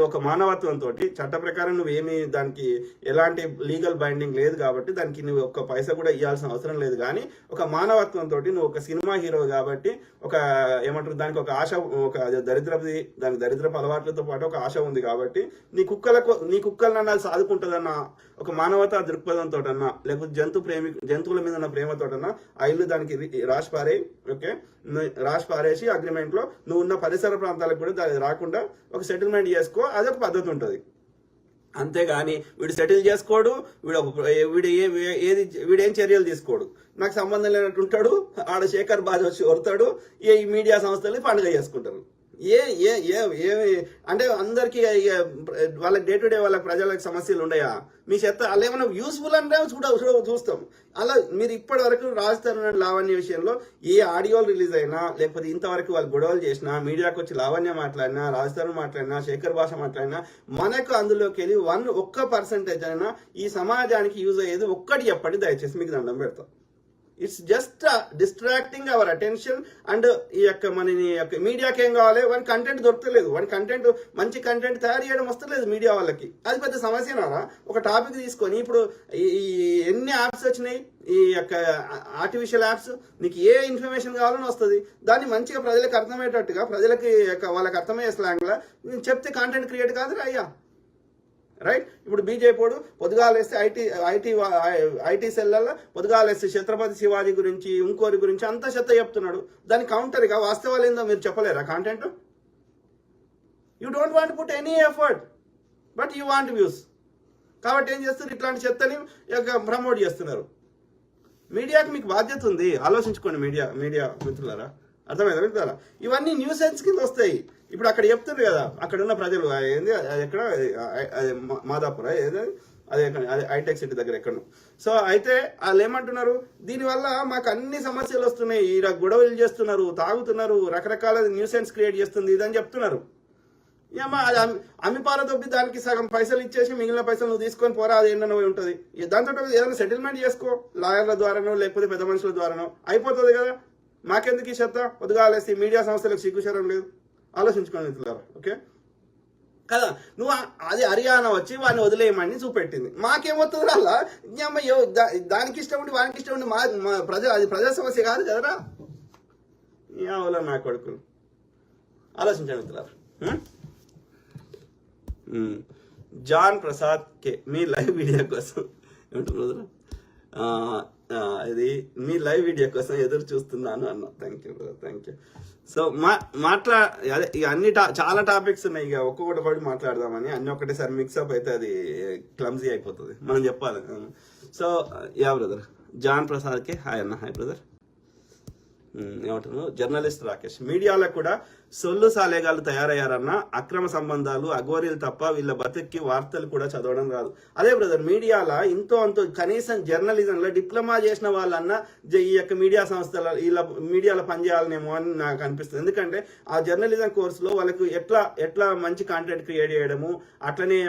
ఒక మానవత్వంతో చట్ట ప్రకారం నువ్వేమి దానికి ఎలాంటి లీగల్ బైండింగ్ లేదు కాబట్టి, దానికి నువ్వు ఒక్క పైసా కూడా ఇవ్వాల్సిన అవసరం లేదు. కానీ ఒక మానవత్వంతో నువ్వు ఒక సినిమా హీరో కాబట్టి, ఏమంటారు దానికి ఒక ఆశ, దానికి దరిద్రపు అలవాట్లతో పాటు ఒక ఆశ ఉంది కాబట్టి, నీ కుక్కలన్నా అది సాదుకుంటుందన్న ఒక మానవతా దృక్పథంతో అన్నా, లేకపోతే జంతువుల మీద ఉన్న ప్రేమతోటన్నా ఆ ఇల్లు దానికి రాసి పారేసి అగ్రిమెంట్ లో నువ్వు ఉన్న పరిసర ప్రాంతాలకు కూడా దాని రాకుండా ఒక సెటిల్మెంట్ చేసుకో. అదొక పద్ధతి ఉంటుంది. అంతేగాని వీడు సెటిల్ చేసుకోడు, వీడేం చర్యలు తీసుకోడు, నాకు సంబంధం లేనట్టు ఉంటాడు, ఆడ శేఖర్ బాజ్ వచ్చి వరుతాడు, ఈ మీడియా సంస్థల్ని పండుగ చేసుకుంటారు. అంటే అందరికి వాళ్ళకి డే టు డే వాళ్ళకి ప్రజలకు సమస్యలు ఉన్నాయా? మీ చెత్త అలా ఏమైనా యూస్ఫుల్ అంటే చూస్తాం. అలా మీరు ఇప్పటి వరకు రాజ్ తరుణ్ లావణ్య విషయంలో ఏ ఆడియోలు రిలీజ్ అయినా, లేకపోతే ఇంతవరకు వాళ్ళు గొడవలు చేసినా, మీడియాకి వచ్చి లావణ్య మాట్లాడినా, రాజ్ తరుణ్ మాట్లాడినా, శేఖర్ భాష మాట్లాడినా, మనకు అందులోకి వెళ్ళి 1% అయినా ఈ సమాజానికి యూజ్ అయ్యేది ఒక్కటి చెప్పండి దయచేసి, మీకు దండం పెడతాం. It's just distracting our attention. And మన మీడియాకి ఏం కావాలి? వాని కంటెంట్ దొరకలేదు, వాని కంటెంట్ మంచి కంటెంట్ తయారు చేయడం వస్తలేదు మీడియా వాళ్ళకి. అది పెద్ద సమస్యనారా? ఒక టాపిక్ తీసుకొని ఇప్పుడు ఎన్ని యాప్స్ వచ్చినాయి, ఆర్టిఫిషియల్ యాప్స్, నీకు ఏ ఇన్ఫర్మేషన్ కావాలని వస్తుంది. దాన్ని మంచిగా ప్రజలకు అర్థమయ్యేటట్టుగా, వాళ్ళకి అర్థమయ్యే స్లాంగ్లా చెప్తే కంటెంట్ క్రియేట్ కాదు అయ్యా. రైట్? ఇప్పుడు బీజేపీడు పొద్దుగాలేస్తే ఐటీ సెల్లల్లో పొద్దుగాలేస్తే ఛత్రపతి శివాజీ గురించి, ఇంకోరి గురించి అంతా చెత్త చెప్తున్నాడు. దాని కౌంటర్గా వాస్తవాలు ఏందో మీరు చెప్పలేరా? Content you don't want put any effort, but you want views. కాబట్టి ఏం చేస్తారు? ఇట్లాంటి చెత్తని ప్రమోట్ చేస్తున్నారు. మీడియాకి మీకు బాధ్యత ఉంది, ఆలోచించుకోండి మీడియా మిత్రులారా. అర్థమైందా మిత్రులారా? ఇవన్నీ న్యూసెన్స్ కింద వస్తాయి. ఇప్పుడు అక్కడ చెప్తున్నారు కదా, అక్కడ ఉన్న ప్రజలు ఏంది, ఎక్కడ మాదాపుర ఏదో అదే హైటెక్ సిటీ దగ్గర ఎక్కడ. సో అయితే వాళ్ళు ఏమంటున్నారు, దీనివల్ల మాకు అన్ని సమస్యలు వస్తున్నాయి, ఇలా గొడవలు చేస్తున్నారు, తాగుతున్నారు, రకరకాల న్యూసెన్స్ క్రియేట్ చేస్తుంది ఇదని చెప్తున్నారు. ఏమా అది అమ్మిపాల తప్పి దానికి సగం పైసలు ఇచ్చేసి మిగిలిన పైసలు నువ్వు తీసుకొని పోరా, అది ఏంటో ఉంటుంది. దాంతో ఏదైనా సెటిల్మెంట్ చేసుకో, లాయర్ల ద్వారానో లేకపోతే పెద్ద మనుషుల ద్వారానో అయిపోతుంది కదా. మాకెందుకు ఈ చెత్త? పొద్దుగాలేసి మీడియా సంస్థలకు సిగ్గుశరం లేదు. ఆలోచించుకోండి మిత్రులారా. ఓకే కదా, నువ్వు అది హర్యానా వచ్చి వాడిని వదిలేయమని చూపెట్టింది. మాకేమవుతుంది అలా? దానికి ఇష్టం ఉండి వానికి ఇష్టం ఉండి అది ప్రజా సమస్య కాదు కదరా. ఎవరో నా కొడుకులు. ఆలోచించండి మిత్రులారా. జాన్ ప్రసాద్ కే మీ లైవ్ వీడియో కోసం ఏమంటున్నారు? ఇది మీ లైవ్ వీడియో కోసం ఎదురు చూస్తున్నాను అన్న. Thank you. సో అదే ఇక అన్ని చాలా టాపిక్స్ ఉన్నాయి, ఇక ఒక్కొక్కటి మాట్లాడదామని. అన్ని ఒకటేసారి మిక్సప్ అయితే అది క్లమ్జీ అయిపోతుంది, మనం చెప్పాలి. సో యా బ్రదర్, జాన్ ప్రసాద్కి హాయ్ అన్న. Hi brother. ఏమంటున్నాను? జర్నలిస్ట్ రాకేష్, మీడియాలో కూడా సొల్లు సాలేగాలు తయారయ్యారన్న, అక్రమ సంబంధాలు అఘోరీలు తప్ప వీళ్ళ బతుక్కి వార్తలు కూడా చదవడం రాదు. అదే బ్రదర్, మీడియాలో అంతో కనీసం జర్నలిజంలో డిప్లొమా చేసిన వాళ్ళన్నా ఈ మీడియా సంస్థల మీడియాలో పనిచేయాలనేమో అని నాకు అనిపిస్తుంది. ఎందుకంటే ఆ జర్నలిజం కోర్సులో వాళ్ళకు ఎట్లా మంచి కాంటెంట్ క్రియేట్ చేయడము, అట్లనే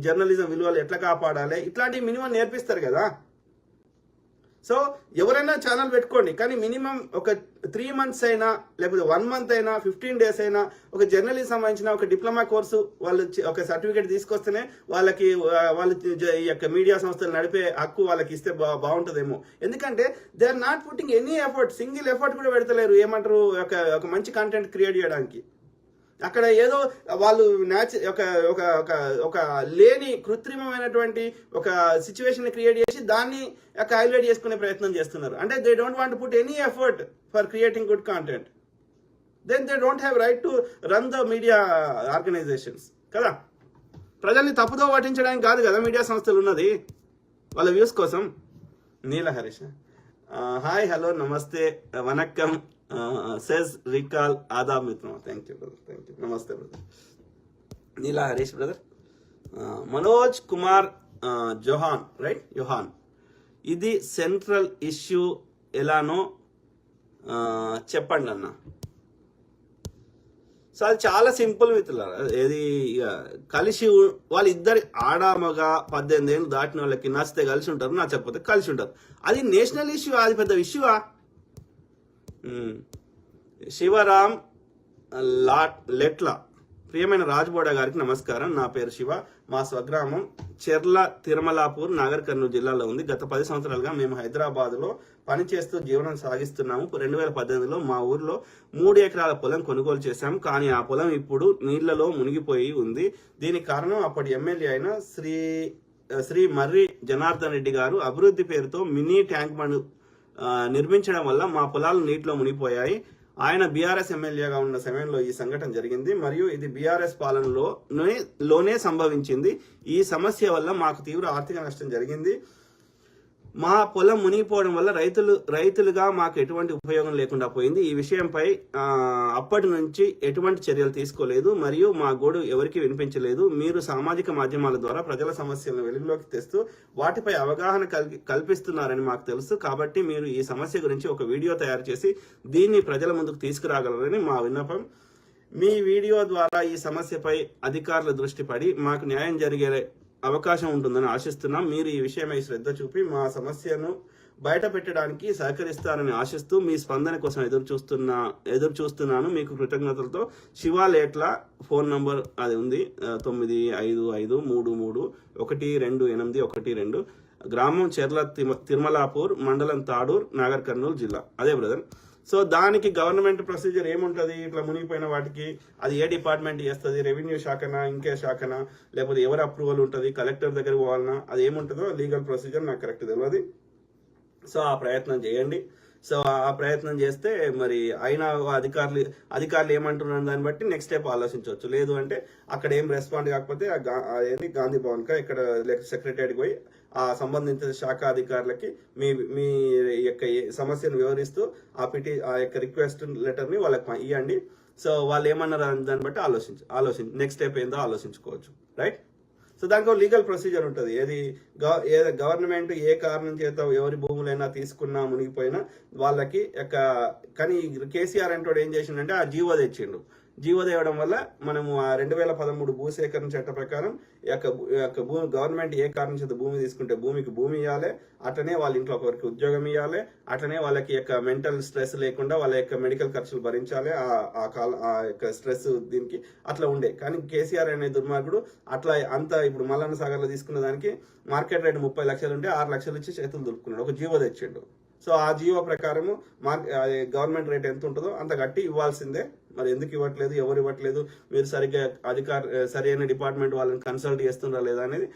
జర్నలిజం విలువలు ఎట్లా కాపాడాలి, ఇట్లాంటివి మినిమం నేర్పిస్తారు కదా. సో ఎవరైనా ఛానల్ పెట్టుకోండి, కానీ మినిమం ఒక 3 months అయినా, లేకపోతే 1 month అయినా, 15 days అయినా ఒక జర్నలిజం సంబంధించిన ఒక డిప్లొమా కోర్సు వాళ్ళు ఒక సర్టిఫికేట్ తీసుకొస్తేనే వాళ్ళు ఈ యొక్క మీడియా సంస్థలు నడిపే హక్కు వాళ్ళకి ఇస్తే బాగుంటుందేమో. ఎందుకంటే they are not putting any effort, single effort కూడా పెడతలేరు. ఏమంటారు, ఒక మంచి కంటెంట్ క్రియేట్ చేయడానికి. అక్కడ ఏదో వాళ్ళు ఒక లేని కృత్రిమమైనటువంటి ఒక సిచ్యువేషన్ క్రియేట్ చేసి దాన్ని హైలైట్ చేసుకునే ప్రయత్నం చేస్తున్నారు. అంటే they don't want put any effort for creating good content. Then they don't have right to run the media organisations కదా. ప్రజల్ని తప్పుదో పట్టించడానికి కాదు కదా మీడియా సంస్థలు ఉన్నది, వాళ్ళ వ్యూస్ కోసం. నీల హరీష్ హాయ్, హలో, నమస్తే, వనక్కం, సేజ్ రికాల్, ఆదాబ్ మిత్రం. Thank you brother, thank you. Namaste brother. Neela Harish brother. Manoj Kumar Johan, right, Yohan, ఇది సెంట్రల్ ఇష్యూ ఎలానో చెప్పండి అన్న. సో అది చాలా సింపుల్ మిత్రులారా. ఏది ఇక కలిసి వాళ్ళిద్దరి ఆడామగ 18 ఏళ్ళు దాటిన వాళ్ళకి నచ్చితే కలిసి ఉంటారు, నచ్చకపోతే కలిసి ఉంటారు. అది నేషనల్ ఇష్యూ, అది పెద్ద ఇష్యూవా? శివరాం లెట్ల. ప్రియమైన రాజ్బోడా గారికి నమస్కారం. నా పేరు శివ. మా స్వగ్రామం చెర్ల తిరుమలాపూర్, నాగర్ కర్నూలు జిల్లాలో ఉంది. గత 10 సంవత్సరాలుగా మేము హైదరాబాద్లో పనిచేస్తూ జీవనం సాగిస్తున్నాము. 2018లో మా ఊర్లో 3 ఎకరాల పొలం కొనుగోలు చేశాము. కానీ ఆ పొలం ఇప్పుడు నీళ్లలో మునిగిపోయి ఉంది. దీనికి కారణం అప్పటి ఎమ్మెల్యే అయిన శ్రీ మర్రి జనార్దన్ రెడ్డి గారు అభివృద్ధి పేరుతో మినీ ట్యాంక్ బండ్ నిర్మించడం వల్ల మా పొలాలు నీటిలో మునిగిపోయాయి. ఆయన బీఆర్ఎస్ ఎమ్మెల్యేగా ఉన్న సమయంలో ఈ సంఘటన జరిగింది మరియు ఇది బీఆర్ఎస్ పాలనలోనే సంభవించింది. ఈ సమస్య వల్ల మాకు తీవ్ర ఆర్థిక నష్టం జరిగింది. మా పొలం మునిగిపోవడం వల్ల రైతులుగా మాకు ఎటువంటి ఉపయోగం లేకుండా పోయింది. ఈ విషయంపై అప్పటి నుంచి ఎటువంటి చర్యలు తీసుకోలేదు మరియు మా గోడు ఎవరికి వినిపించలేదు. మీరు సామాజిక మాధ్యమాల ద్వారా ప్రజల సమస్యలను వెలుగులోకి తెస్తూ వాటిపై అవగాహన కల్పిస్తున్నారని మాకు తెలుసు. కాబట్టి మీరు ఈ సమస్య గురించి ఒక వీడియో తయారు చేసి దీన్ని ప్రజల ముందుకు తీసుకురాగలరని మా విన్నపం. మీ వీడియో ద్వారా ఈ సమస్యపై అధికారుల దృష్టి పడి మాకు న్యాయం జరిగే అవకాశం ఉంటుందని ఆశిస్తున్నాం. మీరు ఈ విషయమై శ్రద్ధ చూపి మా సమస్యను బయట పెట్టడానికి సహకరిస్తారని ఆశిస్తూ మీ స్పందన కోసం ఎదురు చూస్తున్నాను. మీకు కృతజ్ఞతలతో శివాలేట్ల. ఫోన్ నంబర్ అది ఉంది 9553312812. గ్రామం చెర్ల తిరుమలాపూర్, మండలం తాడూర్, నాగర్ కర్నూలు జిల్లా. అదే బ్రదర్. సో దానికి గవర్నమెంట్ ప్రొసీజర్ ఏముంటుంది? ఇట్లా మునిగిపోయిన వాటికి అది ఏ డిపార్ట్మెంట్ చేస్తుంది? రెవెన్యూ శాఖనా, ఇంకే శాఖనా, లేకపోతే ఎవరి అప్రూవల్ ఉంటుంది? కలెక్టర్ దగ్గర పోవాలన్నా? అది ఏముంటుందో లీగల్ ప్రొసీజర్ నాకు కరెక్ట్ తెలియదు. సో ఆ ప్రయత్నం చేయండి. సో ఆ ప్రయత్నం చేస్తే మరి అయినా అధికారులు ఏమంటున్నారు దాన్ని బట్టి నెక్స్ట్ స్టెప్ ఆలోచించవచ్చు. లేదు అంటే అక్కడ ఏం రెస్పాండ్ కాకపోతే గాంధీ భవన్ కా ఇక్కడ సెక్రటరీకి పోయి ఆ సంబంధిత శాఖ అధికారులకి మీ యొక్క సమస్యను వివరిస్తూ ఆ యొక్క రిక్వెస్ట్ లెటర్ ని వాళ్ళకి ఇవ్వండి. సో వాళ్ళు ఏమన్నారు దాన్ని బట్టి ఆలోచించి నెక్స్ట్ స్టెప్ ఏందో ఆలోచించుకోవచ్చు. రైట్. సో దానికి లీగల్ ప్రొసీజర్ ఉంటుంది. గవర్నమెంట్ ఏ కారణం చేత ఎవరి భూములైనా తీసుకున్నా మునిగిపోయినా వాళ్ళకి కానీ కేసీఆర్ అంటే ఏం చేసిండంటే ఆ జీవో తెచ్చిండు. జీవో తేవడం వల్ల మనము ఆ 2013 భూసేకరణ చట్ట ప్రకారం గవర్నమెంట్ ఏ కారణం చేత భూమి తీసుకుంటే భూమికి భూమి ఇవ్వాలి, అట్లనే వాళ్ళ ఇంట్లో ఒకరికి ఉద్యోగం ఇవ్వాలి, అట్లనే వాళ్ళకి మెంటల్ స్ట్రెస్ లేకుండా వాళ్ళ యొక్క మెడికల్ ఖర్చులు భరించాలి. ఆ యొక్క స్ట్రెస్ దీనికి అట్లా ఉండే. కానీ కేసీఆర్ అనే దుర్మార్గుడు అట్లా ఇప్పుడు మల్లన్న సాగర్ లో తీసుకున్న దానికి మార్కెట్ రేట్ 30 లక్షలు ఉంటే 6 లక్షలు ఇచ్చి చేతులు దులుపుకున్నాడు. ఒక జీవో తెచ్చిండు. సో ఆ జీవో ప్రకారము గవర్నమెంట్ రేట్ ఎంత ఉంటుందో అంత కట్టి ఇవ్వాల్సిందే. మరి ఎందుకు ఇవ్వట్లేదు, ఎవరు ఇవ్వట్లేదు, మీరు సరిగ్గా సరైన డిపార్ట్మెంట్ వాళ్ళని కన్సల్ట్ చేస్తున్నారా లేదా అనేది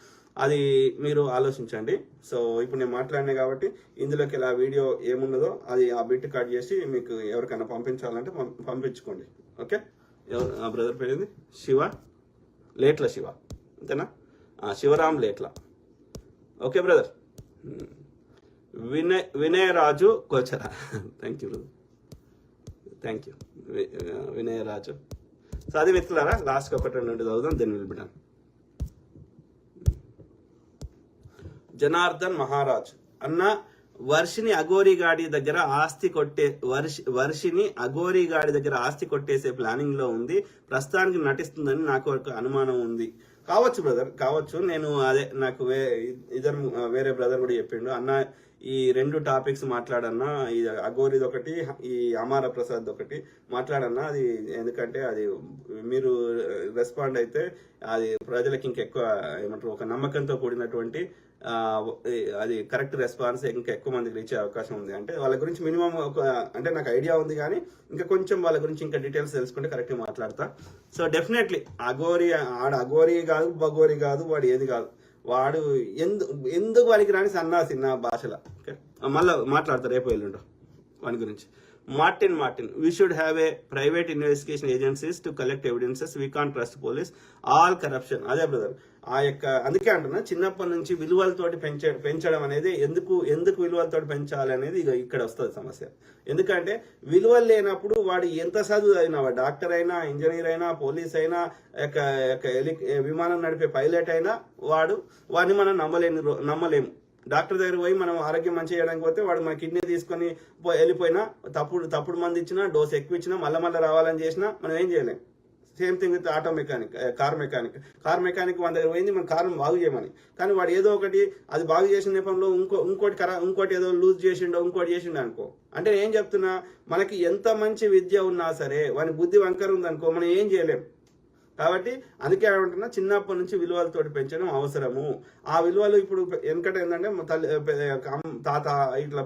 అది మీరు ఆలోచించండి. సో ఇప్పుడు నేను మాట్లాడినా కాబట్టి ఇందులోకి ఇలా వీడియో ఏమున్నదో అది ఆ బిట్ కట్ చేసి మీకు ఎవరికైనా పంపించాలంటే పంపించుకోండి. ఓకే. ఆ బ్రదర్ పేరు ఏంది? లేట్ల శివ, అంతేనా? శివరాం లేట్ల. Okay brother. వినయరాజు కోచరా. Thank you brother, thank you Vinayaraju. So అది మిత్రులారా, లాస్ట్కి 1-2 చదువుదాం, then will be done. Janardhan Maharaj అన్న, వర్షిని అఘోరీగాడి దగ్గర ఆస్తి కొట్టేసే ప్లానింగ్ లో ఉంది. ప్రస్తుతానికి నటిస్తుందని నాకు ఒక అనుమానం ఉంది. కావచ్చు బ్రదర్, కావచ్చు. నేను నాకు వేరే బ్రదర్ కూడా చెప్పిండు, అన్న ఈ 2 టాపిక్స్ మాట్లాడన్నా, ఈ అఘోరిది ఒకటి, ఈ అమార ప్రసాద్ ఒకటి మాట్లాడన్నా. అది ఎందుకంటే అది మీరు రెస్పాండ్ అయితే అది ప్రజలకు ఇంకెక్కువ ఏమంటారు, ఒక నమ్మకంతో కూడినటువంటి అది కరెక్ట్ రెస్పాన్స్ ఇంకా ఎక్కువ మందికి రీచ్ అయ్యే అవకాశం ఉంది. అంటే వాళ్ళ గురించి మినిమం అంటే నాకు ఐడియా ఉంది, కానీ ఇంకా కొంచెం వాళ్ళ గురించి ఇంకా డీటెయిల్స్ తెలుసుకుంటే కరెక్ట్గా మాట్లాడతా. సో డెఫినెట్లీ అఘోరి కాదు, బగోరి కాదు, వాడు ఏది కాదు, వాడు ఎందుకు వానికి రాని సన్నాసి నా భాషలో. ఓకే, మళ్ళీ మాట్లాడతా రేపు ఎల్లుండో వాని గురించి. Martin, we should have a private investigation agencies to collect evidences. We can't trust police. All corruption. అదే బ్రదర్, అందుకే అంటున్నా, చిన్నప్పటి నుంచి విలువలతోటి పెంచడం అనేది ఎందుకు విలువలతోటి పెంచాలి అనేది ఇక్కడ వస్తుంది సమస్య. ఎందుకంటే విలువలు లేనప్పుడు వాడు ఎంత చదువు అయినా, వాడు డాక్టర్ అయినా, ఇంజనీర్ అయినా, పోలీస్ అయినా, విమానం నడిపే పైలట్ అయినా వాడిని మనం నమ్మలేము. డాక్టర్ దగ్గర పోయి మనం ఆరోగ్యం మంచి చేయడానికి పోతే వాడు మన కిడ్నీ తీసుకొని వెళ్ళిపోయినా, తప్పుడు మంది ఇచ్చినా, డోస్ ఎక్కువ ఇచ్చినా, మళ్ళీ రావాలని చేసినా మనం ఏం చేయలేం. Same thing with auto mechanic, car mechanic మన దగ్గర పోయింది మన కారును బాగు చేయమని, కానీ వాడు ఏదో ఒకటి అది బాగు చేసిన నేపథ్యంలో ఇంకోటి ఏదో లూజ్ చేసిండో ఇంకోటి చేసిండో అనుకో. అంటే నేను ఏం చెప్తున్నా, మనకి ఎంత మంచి విద్య ఉన్నా సరే వాని బుద్ధి వంకర ఉందనుకో మనం ఏం చేయలేం. కాబట్టి అందుకే ఏమంటున్నా, చిన్నప్పటి నుంచి విలువలతోటి పెంచడం అవసరము. ఆ విలువలు ఇప్పుడు వెనకట ఏంటంటే తాత ఇట్లా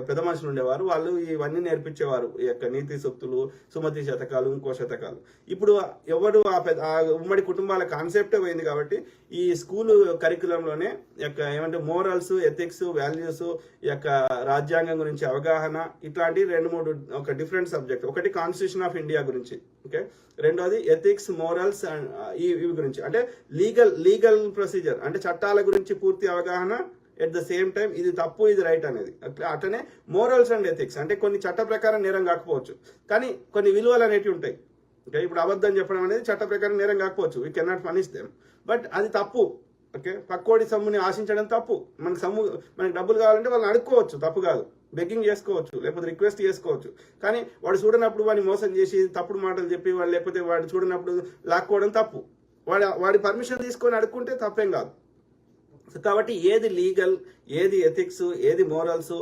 పెద్ద మనుషులు ఉండేవారు, వాళ్ళు ఇవన్నీ నేర్పించేవారు, ఈ యొక్క నీతి సూక్తులు, సుమతి శతకాలు, ఇంకో శతకాలు. ఇప్పుడు ఎవరు ఆ ఉమ్మడి కుటుంబాల కాన్సెప్టే పోయింది. కాబట్టి ఈ స్కూల్ కరికులంలోనే యొక్క ఏమంటే మోరల్స్, ఎథిక్స్, వాల్యూస్, ఈ యొక్క రాజ్యాంగం గురించి అవగాహన, ఇట్లాంటి 2-3 ఒక డిఫరెంట్ సబ్జెక్ట్. ఒకటి కాన్స్టిట్యూషన్ ఆఫ్ ఇండియా గురించి, ఓకే, రెండోది ఎథిక్స్, మోరల్స్ ఇవి గురించి, అంటే లీగల్ ప్రొసీజర్, అంటే చట్టాల గురించి పూర్తి అవగాహన. ఎట్ ద సేమ్ టైం ఇది తప్పు ఇది రైట్ అనేది. అట్లనే మోరల్స్ అండ్ ఎథిక్స్, అంటే కొన్ని చట్ట ప్రకారం నేరం కాకపోవచ్చు, కానీ కొన్ని విలువలు అనేవి ఉంటాయి. ఓకే, ఇప్పుడు అబద్ధం చెప్పడం అనేది చట్ట ప్రకారం నేరం కాకపోవచ్చు, we cannot punish them, but అది తప్పు. ఓకే, పక్కోడి సొమ్ముని ఆశించడం తప్పు. మనకి డబ్బులు కావాలంటే వాళ్ళని అడుక్కోవచ్చు, తప్పు కాదు, బెగ్గింగ్ చేసుకోవచ్చు, లేకపోతే రిక్వెస్ట్ చేసుకోవచ్చు. కానీ వాడు చూడనప్పుడు వాడిని మోసం చేసి తప్పుడు మాటలు చెప్పి వాడు, లేకపోతే వాడు చూడనప్పుడు లాక్కోవడం తప్పు. వాడి పర్మిషన్ తీసుకొని అడుక్కుంటే తప్పేం కాదు. కాబట్టి ఏది లీగల్, ఏది ఎథిక్స్, ఏది మోరల్స్,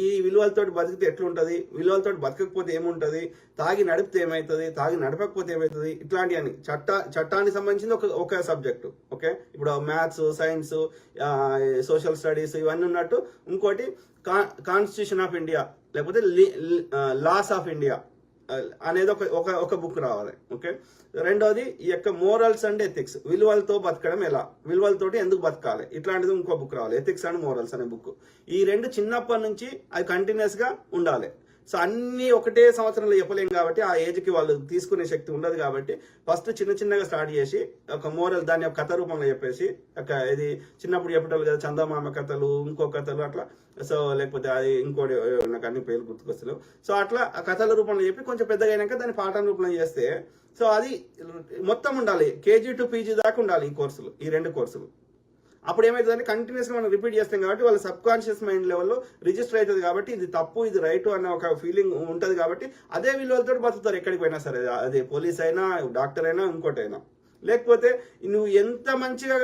ఈ విలువలతో బతికితే ఎట్లుంటుంది, విలువలతో బతకకపోతే ఏముంటుంది, తాగి నడిపితే ఏమవుతుంది, తాగి నడపకపోతే ఏమవుతుంది, ఇట్లాంటివన్నీ చట్టానికి సంబంధించింది ఒక సబ్జెక్టు. ఓకే, ఇప్పుడు మ్యాథ్స్, సైన్స్, సోషల్ స్టడీస్ ఇవన్నీ ఉన్నట్టు ఇంకోటి కాన్స్టిట్యూషన్ ఆఫ్ ఇండియా, లేకపోతే లాస్ ఆఫ్ ఇండియా అనేది ఒక బుక్ రావాలి. ఓకే, రెండోది ఈ యొక్క మోరల్స్ అండ్ ఎథిక్స్, విలువలతో బతకడం ఎలా, విలువలతోటి ఎందుకు బతకాలి, ఇట్లాంటిది ఇంకో బుక్ రావాలి, ఎథిక్స్ అండ్ మోరల్స్ అనే బుక్. ఈ 2 చిన్నప్పటి నుంచి అవి కంటిన్యూస్ గా ఉండాలి. సో అన్ని ఒకటే సంవత్సరంలో చెప్పలేం కాబట్టి, ఆ ఏజ్కి వాళ్ళు తీసుకునే శక్తి ఉండదు. కాబట్టి ఫస్ట్ చిన్నగా స్టార్ట్ చేసి ఒక మోరల్ దాన్ని ఒక కథ రూపంలో చెప్పేసి, ఇది చిన్నప్పుడు చెప్పేటోళ్ళు కదా చందమామ కథలు, ఇంకో కథలు అట్లా. సో లేకపోతే అది ఇంకోటి నాకు అన్ని పేర్లు గుర్తుకొస్తలేవు. సో అట్లా ఆ కథల రూపంలో చెప్పి కొంచెం పెద్దగా అయినాక దాన్ని పాఠం రూపంలో చేస్తే, సో అది మొత్తం ఉండాలి, కేజీ టు పీజీ దాకా ఉండాలి ఈ కోర్సులు, ఈ 2 కోర్సులు. అప్పుడు ఏమవుతుందంటే కంటిన్యూస్గా మనం రిపీట్ చేస్తాం కాబట్టి వాళ్ళ సబ్ కాన్షియస్ మైండ్ లెవెల్లో రిజిస్టర్ అవుతుంది. కాబట్టి ఇది తప్పు ఇది రైట్ అన్న ఒక ఫీలింగ్ ఉంటుంది. కాబట్టి అదే విలువలతో బతుకుతారు ఎక్కడికి పోయినా సరే, అదే పోలీస్ అయినా, డాక్టర్ అయినా, ఇంకోటైనా. లేకపోతే నువ్వు ఎంత మంచిగా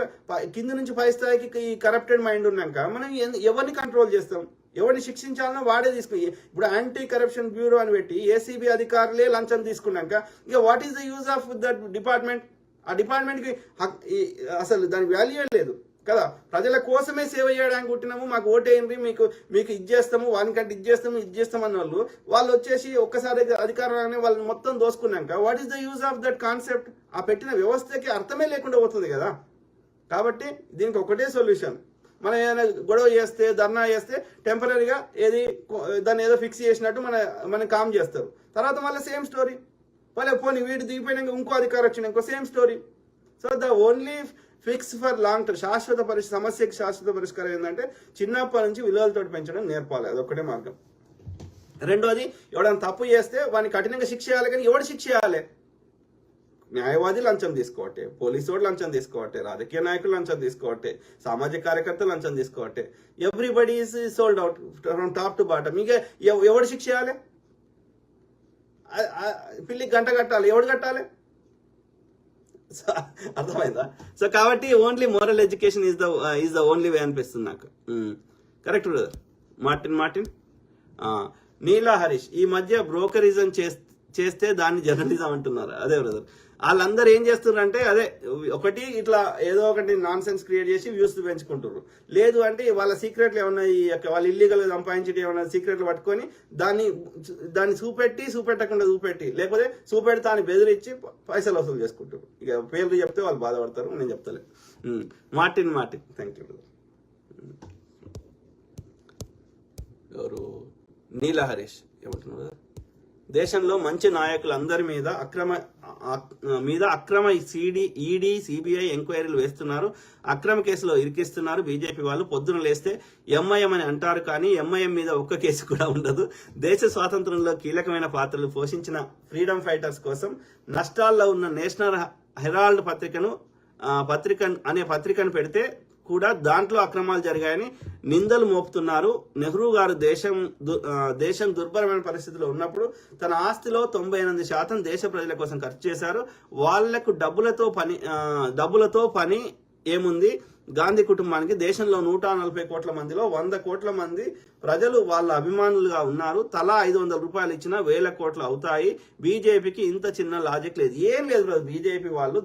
కింద నుంచి పై స్థాయికి ఈ కరప్టెడ్ మైండ్ ఉన్నాక మనం ఎవరిని కంట్రోల్ చేస్తాం, ఎవరిని శిక్షించాలనో వాడే తీసుకుని. ఇప్పుడు యాంటీ కరప్షన్ బ్యూరో అని పెట్టి ఏసీబీ అధికారులే లంచం తీసుకున్నాక ఇక what is the use of that department? ఆ డిపార్ట్మెంట్కి అసలు దాని వాల్యూ లేదు కదా. ప్రజల కోసమే సేవ చేయడానికి పుట్టినాము, మాకు ఓటేయండి, మీకు ఇచ్చేస్తాము, వానికంటే ఇచ్చేస్తాం అన్న వాళ్ళు వచ్చేసి ఒక్కసారి అధికారాన్ని వాళ్ళని మొత్తం దోసుకున్నాక what is the use of that concept? ఆ పెట్టిన వ్యవస్థకి అర్థమే లేకుండా పోతుంది కదా. కాబట్టి దీనికి ఒకటే సొల్యూషన్, మనం ఏదైనా గొడవ చేస్తే, ధర్నా చేస్తే టెంపరీగా దాన్ని ఏదో ఫిక్స్ చేసినట్టు మనం కామ్ చేస్తారు. తర్వాత మళ్ళీ సేమ్ స్టోరీ, పోనీ వీడు దిగిపోయినాక ఇంకో అధికారం వచ్చిన ఇంకో same story. So the only fix for long term సమస్యకి శాశ్వత పరిష్కారం ఏంటంటే చిన్నప్పటి నుంచి విలువలతో పెంచడం నేర్పాలి, అదొక్కటే మార్గం. రెండోది, ఎవడైనా తప్పు చేస్తే వాడిని కఠినంగా శిక్ష చేయాలి. కానీ ఎవడు శిక్ష చేయాలి? న్యాయవాది లంచం తీసుకోవట్టే, పోలీసు వాడు లంచం తీసుకోవట్టే, రాజకీయ నాయకులు లంచం తీసుకోవట్టే, సామాజిక కార్యకర్తలు లంచం తీసుకోవట్టే. Everybody is sold out from top to bottom. ఇక ఎవడు శిక్ష చేయాలి? పిల్లికి గంట కట్టాలి, ఎవడు కట్టాలి? అర్థమైందా? సో కాబట్టి only moral education is the only way అనిపిస్తుంది నాకు. Correct brother. మార్టిన్ నీలా హరీష్ ఈ మధ్య బ్రోకరిజం చేస్తే దాన్ని జర్నలిజం అంటున్నారు. అదే బ్రదర్, వాళ్ళందరూ ఏం చేస్తున్నారు అంటే అదే ఒకటి ఇట్లా ఏదో ఒకటి నాన్ సెన్స్ క్రియేట్ చేసి వ్యూస్ పెంచుకుంటారు. లేదు అంటే వాళ్ళ సీక్రెట్లు ఏమన్నా వాళ్ళు ఇల్లీగల్ గా సంపాదించి ఏమన్నా సీక్రెట్లు పట్టుకొని దాన్ని చూపెట్టకుండా చూపెట్టి, లేకపోతే చూపెడతా అని బెదిరించి పైసలు వసూలు చేసుకుంటారు. ఇక పేర్లు చెప్తే వాళ్ళు బాధపడతారు, నేను చెప్తలే. Martin thank you. ఎవరు? నీలా హరీష్ ఏమంటున్నారు? దేశంలో మంచి నాయకులందరి మీద అక్రమ ఈడీ సిబిఐ ఎంక్వైరీలు వేస్తున్నారు, అక్రమ కేసులో ఇరికిస్తున్నారు బీజేపీ వాళ్ళు. పొద్దున లేస్తే ఎంఐఎం అని అంటారు, కానీ ఎంఐఎం మీద ఒక్క కేసు కూడా ఉండదు. దేశ స్వాతంత్రంలో కీలకమైన పాత్రలు పోషించిన ఫ్రీడమ్ ఫైటర్స్ కోసం నష్టాల్లో ఉన్న నేషనల్ హెరాల్డ్ పత్రికను పెడితే కూడా దాంట్లో అక్రమాలు జరిగాయని నిందలు మోపుతున్నారు. నెహ్రూ గారు దేశం దుర్భరమైన పరిస్థితిలో ఉన్నప్పుడు తన ఆస్తిలో 98% దేశ ప్రజల కోసం ఖర్చు చేశారు. వాళ్లకు డబ్బులతో పని ఏముంది? గాంధీ కుటుంబానికి దేశంలో 140 కోట్ల మందిలో 100 కోట్ల మంది ప్రజలు వాళ్ళ అభిమానులుగా ఉన్నారు. తలా 500 రూపాయలు ఇచ్చినా 1000 కోట్లు అవుతాయి. బీజేపీకి ఇంత చిన్న లాజిక్ లేదు. ఏం లేదు బీజేపీ వాళ్ళు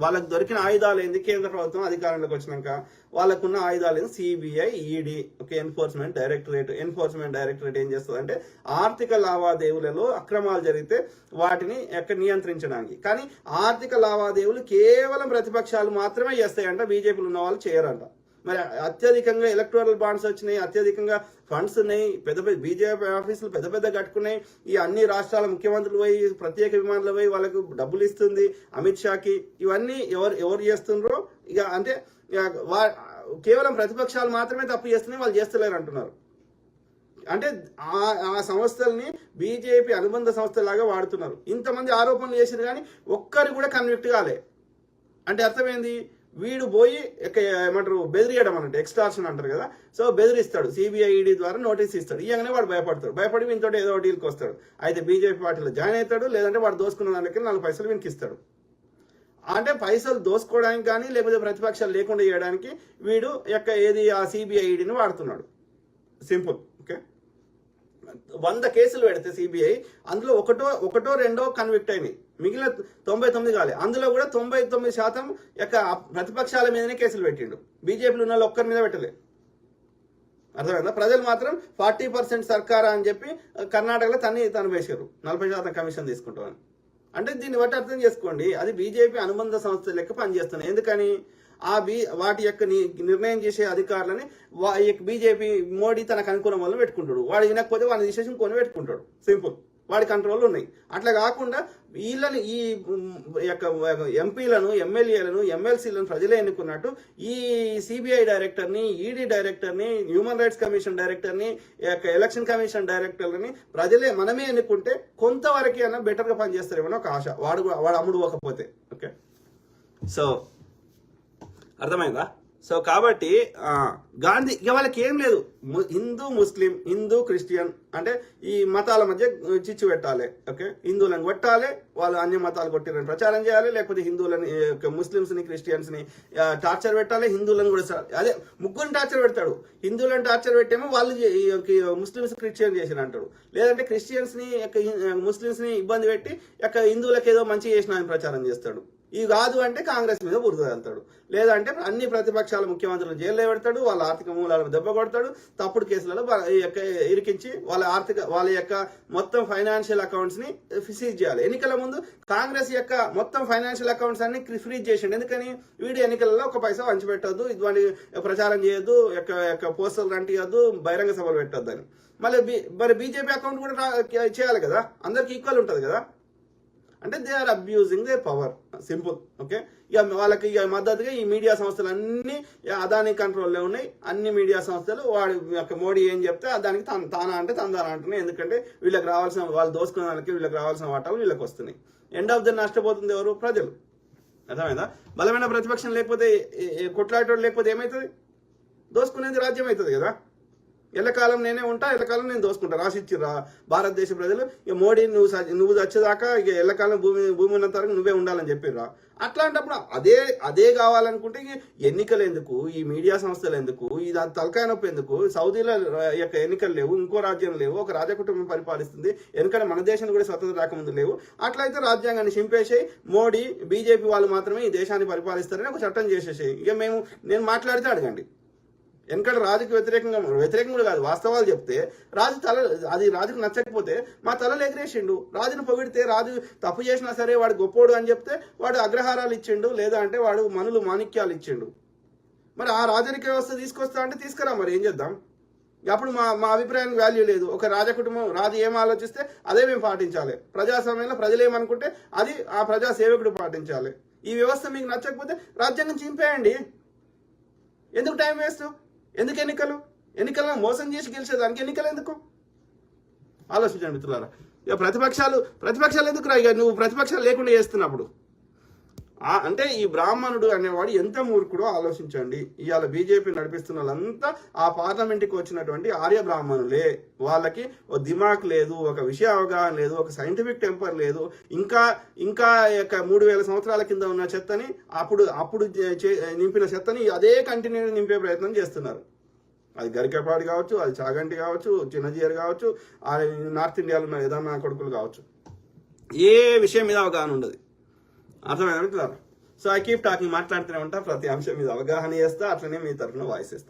వాళ్ళకి దొరికిన ఆయుధాలు ఏంది? కేంద్ర ప్రభుత్వం అధికారంలోకి వచ్చినాక వాళ్ళకున్న ఆయుధాలు ఏంది? సిబిఐ, ఈడీ, ఎన్ఫోర్స్మెంట్ డైరెక్టరేట్ ఏం చేస్తుంది అంటే ఆర్థిక లావాదేవీలలో అక్రమాలు జరిగితే వాటిని నియంత్రించడానికి. కానీ ఆర్థిక లావాదేవీలు కేవలం ప్రతిపక్షాలు మాత్రమే చేస్తాయంట, బీజేపీలో ఉన్న వాళ్ళు చేయరంట. మరి అత్యధికంగా ఎలక్టోరల్ బాండ్స్ వచ్చినాయి, అత్యధికంగా ఫండ్స్ ఉన్నాయి, పెద్ద బీజేపీ ఆఫీసులు పెద్ద కట్టుకున్నాయి. ఈ అన్ని రాష్ట్రాల ముఖ్యమంత్రులు పోయి ప్రత్యేక విమానాలు పోయి వాళ్ళకు డబ్బులు ఇస్తుంది అమిత్ షాకి. ఇవన్నీ ఎవరు చేస్తుండ్రో ఇక అంటే కేవలం ప్రతిపక్షాలు మాత్రమే తప్పు చేస్తున్నాయి, వాళ్ళు చేస్తలేరు అంటున్నారు. అంటే ఆ సంస్థల్ని బీజేపీ అనుబంధ సంస్థలాగా వాడుతున్నారు. ఇంతమంది ఆరోపణలు చేసిరు కానీ ఒక్కరు కూడా కన్విక్ట్ కాలే. అంటే అర్థమైంది, వీడు పోయి ఏమంటారు బెదిరియడం అన్నట్టు, ఎక్స్టార్షన్ అంటారు కదా. సో బెదిరిస్తాడు, సిబిఐ ఈడీ ద్వారా నోటీస్ ఇస్తాడు. ఇవన్నీ వాడు భయపడి వీనితో ఏదో డీల్కి వస్తాడు. అయితే బీజేపీ పార్టీలో జాయిన్ అవుతాడు, లేదంటే వాడు దోసుకున్న దానికి 4 పైసలు వీనికి ఇస్తాడు. అంటే పైసలు దోసుకోవడానికి కానీ లేకపోతే ప్రతిపక్షాలు లేకుండా చేయడానికి వీడు ఏది ఆ సిబిఐ ఈడీని వాడుతున్నాడు. సింపుల్. ఓకే, 100 కేసులు పెడితే సిబిఐ అందులో ఒకటో రెండో కన్విక్ట్ అయినాయి, మిగిలిన 99 కాలే. అందులో కూడా 99% ప్రతిపక్షాల మీదనే కేసులు పెట్టిండు. బీజేపీలో ఉన్న ఒక్కరి మీద పెట్టలే. అర్థమైందా? ప్రజలు మాత్రం 40% సర్కారా అని చెప్పి కర్ణాటకలో తను వేసారు, 40% కమిషన్ తీసుకుంటామని. అంటే దీన్ని బట్టి అర్థం చేసుకోండి, అది బీజేపీ అనుబంధ సంస్థ లెక్క పనిచేస్తున్నాయి. ఎందుకని వాటి యొక్క నిర్ణయం చేసే అధికారులని బీజేపీ మోడీ తనకు అనుకూలం వల్ల పెట్టుకుంటాడు. వాడు వినకపోతే వాడిని తీసేసి కొని పెట్టుకుంటాడు. సింపుల్. వాడి కంట్రోల్ ఉన్నాయి. అట్లా కాకుండా వీళ్ళని ఈ యొక్క ఎంపీలను, ఎమ్మెల్యేలను, ఎమ్మెల్సీలను ప్రజలే ఎన్నుకున్నట్టు ఈ సిబిఐ డైరెక్టర్ని, ఈడీ డైరెక్టర్ని, హ్యూమన్ రైట్స్ కమిషన్ డైరెక్టర్ని, ఎలక్షన్ కమిషన్ డైరెక్టర్లని ప్రజలే మనమే ఎన్నుకుంటే కొంతవరకు అయినా బెటర్గా పనిచేస్తారేమో ఒక ఆశ. వాడు అమ్ముడు పోకపోతే. ఓకే, సో అర్థమైందా? సో కాబట్టి గాంధీ ఇక వాళ్ళకి ఏం లేదు, హిందూ ముస్లిం, హిందూ క్రిస్టియన్ అంటే ఈ మతాల మధ్య చిచ్చు పెట్టాలి. ఓకే, హిందువులను కొట్టాలి, వాళ్ళు అన్ని మతాలు కొట్టిరని ప్రచారం చేయాలి, లేకపోతే హిందువులని ముస్లిమ్స్ని క్రిస్టియన్స్ని టార్చర్ పెట్టాలి, హిందువులను కూడా అదే ముగ్గురిని టార్చర్ పెడతాడు. హిందువులను టార్చర్ పెట్టేమో వాళ్ళు ముస్లిమ్స్ క్రిస్టియన్ చేసిన అంటాడు, లేదంటే క్రిస్టియన్స్ని ముస్లిమ్స్ని ఇబ్బంది పెట్టి హిందువులకు ఏదో మంచి చేసిన అని ప్రచారం చేస్తాడు. ఇవి కాదు అంటే కాంగ్రెస్ మీద బురద వెళ్తాడు, లేదంటే అన్ని ప్రతిపక్షాల ముఖ్యమంత్రులు జైల్లో పెడతాడు, వాళ్ళ ఆర్థిక మూలాలను దెబ్బ కొడతాడు, తప్పుడు కేసులలో ఇరికించి వాళ్ళ యొక్క మొత్తం ఫైనాన్షియల్ అకౌంట్స్ ని సీజ్ చేయాలి. ఎన్నికల ముందు కాంగ్రెస్ యొక్క మొత్తం ఫైనాన్షియల్ అకౌంట్స్ అన్ని ఫ్రీజ్ చేసిండు. ఎందుకని? వీడి ఎన్నికలలో 1 పైసా వంచిపెట్టద్దు, ఇటువంటి ప్రచారం చేయొద్దు, పోస్టర్లు అంటియద్దు, బహిరంగ సభలు పెట్టద్దు అని. మరి బీజేపీ అకౌంట్ కూడా చేయాలి కదా, అందరికి ఈక్వల్ ఉంటుంది కదా. అంటే they are abusing their power. Simple. Okay, ఇక వాళ్ళకి మద్దతుగా ఈ మీడియా సంస్థలు అన్ని అదాని కంట్రోల్లో ఉన్నాయి. అన్ని మీడియా సంస్థలు వాడి మోడీ ఏం చెప్తే దానికి తానా అంటే తందానా అంటున్నాయి. ఎందుకంటే వీళ్ళకి రావాల్సిన, వాళ్ళు దోసుకునే వాళ్ళకి వీళ్ళకి రావాల్సిన వాటాలు వీళ్ళకి వస్తున్నాయి. ఎండ్ ఆఫ్ ద నష్టపోతుంది ఎవరు? ప్రజలు. అర్థమైందా? బలమైన ప్రతిపక్షం లేకపోతే, కొట్లాడేటోడు లేకపోతే ఏమవుతుంది? దోసుకునేది రాజ్యం అవుతుంది కదా. ఎల్లకాలం నేనే ఉంటా, ఎల్లకాలం నేను దోసుకుంటా రాసిచ్చిర్రా భారతదేశ ప్రజలు. ఇక మోడీ నువ్వు చచ్చేదాకా ఇక ఎల్లకాలం భూమి ఉన్నంత వరకు నువ్వే ఉండాలని చెప్పిర్రా. అట్లాంటప్పుడు అదే కావాలనుకుంటే ఎన్నికలు ఎందుకు, ఈ మీడియా సంస్థలు ఎందుకు, ఇది తలకాయ నొప్పి ఎందుకు? సౌదీలో యొక్క ఎన్నికలు లేవు, ఇంకో రాజ్యం లేవు, ఒక రాజకుటుంబం పరిపాలిస్తుంది. ఎందుకంటే మన దేశంలో కూడా స్వతంత్ర రాకముందు లేవు. అట్లయితే రాజ్యాంగాన్ని చింపేసేయి, మోడీ బీజేపీ వాళ్ళు మాత్రమే ఈ దేశాన్ని పరిపాలిస్తారని ఒక చట్టం చేసేసేయి. ఇక నేను మాట్లాడితే అడగండి. ఎందుకంటే రాజుకి వ్యతిరేకం కూడా కాదు, వాస్తవాలు చెప్తే రాజుకు నచ్చకపోతే మా తలలు ఎగిరేసిండు. రాజును పొగిడితే, రాజు తప్పు చేసినా సరే వాడు గొప్పోడు అని చెప్తే వాడు అగ్రహారాలు ఇచ్చిండు, లేదా అంటే వాడు మనులు మాణిక్యాలు ఇచ్చిండు. మరి ఆ రాజరిక వ్యవస్థ తీసుకొస్తా అంటే తీసుకురా, మరి ఏం చేద్దాం? అప్పుడు మా అభిప్రాయానికి వాల్యూ లేదు. ఒక రాజకుటుంబం, రాజు ఏం ఆలోచిస్తే అదే మేము పాటించాలి. ప్రజాస్వామ్యంలో ప్రజలు ఏమనుకుంటే అది ఆ ప్రజా సేవకుడు పాటించాలి. ఈ వ్యవస్థ మీకు నచ్చకపోతే రాజ్యాంగం చింపేయండి. ఎందుకు టైం వేస్ట్? ఎందుకు ఎన్నికలను మోసం చేసి గెలిచేదానికి ఎన్నికలు ఎందుకు? ఆలోచించండి మిత్రులారా. ఇక ప్రతిపక్షాలు ఎందుకు రా? ఇక నువ్వు ప్రతిపక్షాలు లేకుండా చేస్తున్నప్పుడు అంటే ఈ బ్రాహ్మణుడు అనేవాడు ఎంత మూర్ఖుడో ఆలోచించండి. ఇవాళ బీజేపీ నడిపిస్తున్న వాళ్ళంతా ఆ పార్లమెంట్కి వచ్చినటువంటి ఆర్య బ్రాహ్మణులే. వాళ్ళకి ఓ దిమాక్ లేదు, ఒక విషయ అవగాహన లేదు, ఒక సైంటిఫిక్ టెంపర్ లేదు. ఇంకా ఇంకా 3000 సంవత్సరాల కింద ఉన్న చెత్తని అప్పుడు నింపిన చెత్తని అదే కంటిన్యూ నింపే ప్రయత్నం చేస్తున్నారు. అది గరికపాడు కావచ్చు, అది చాగంటి కావచ్చు, చిన్నజీయర్ కావచ్చు, నార్త్ ఇండియాలో ఉన్న ఏదన్నా కొడుకులు కావచ్చు. ఏ విషయం మీద అవగాహన ఉండదు. అర్థమైనా? సో ఐ కీప్ టాకింగ్, మాట్లాడుతూనే ఉంటా, ప్రతి అంశం మీద అవగాహన చేస్తా, అట్లనే మీ తరఫున వాయిస్ ఇస్తా.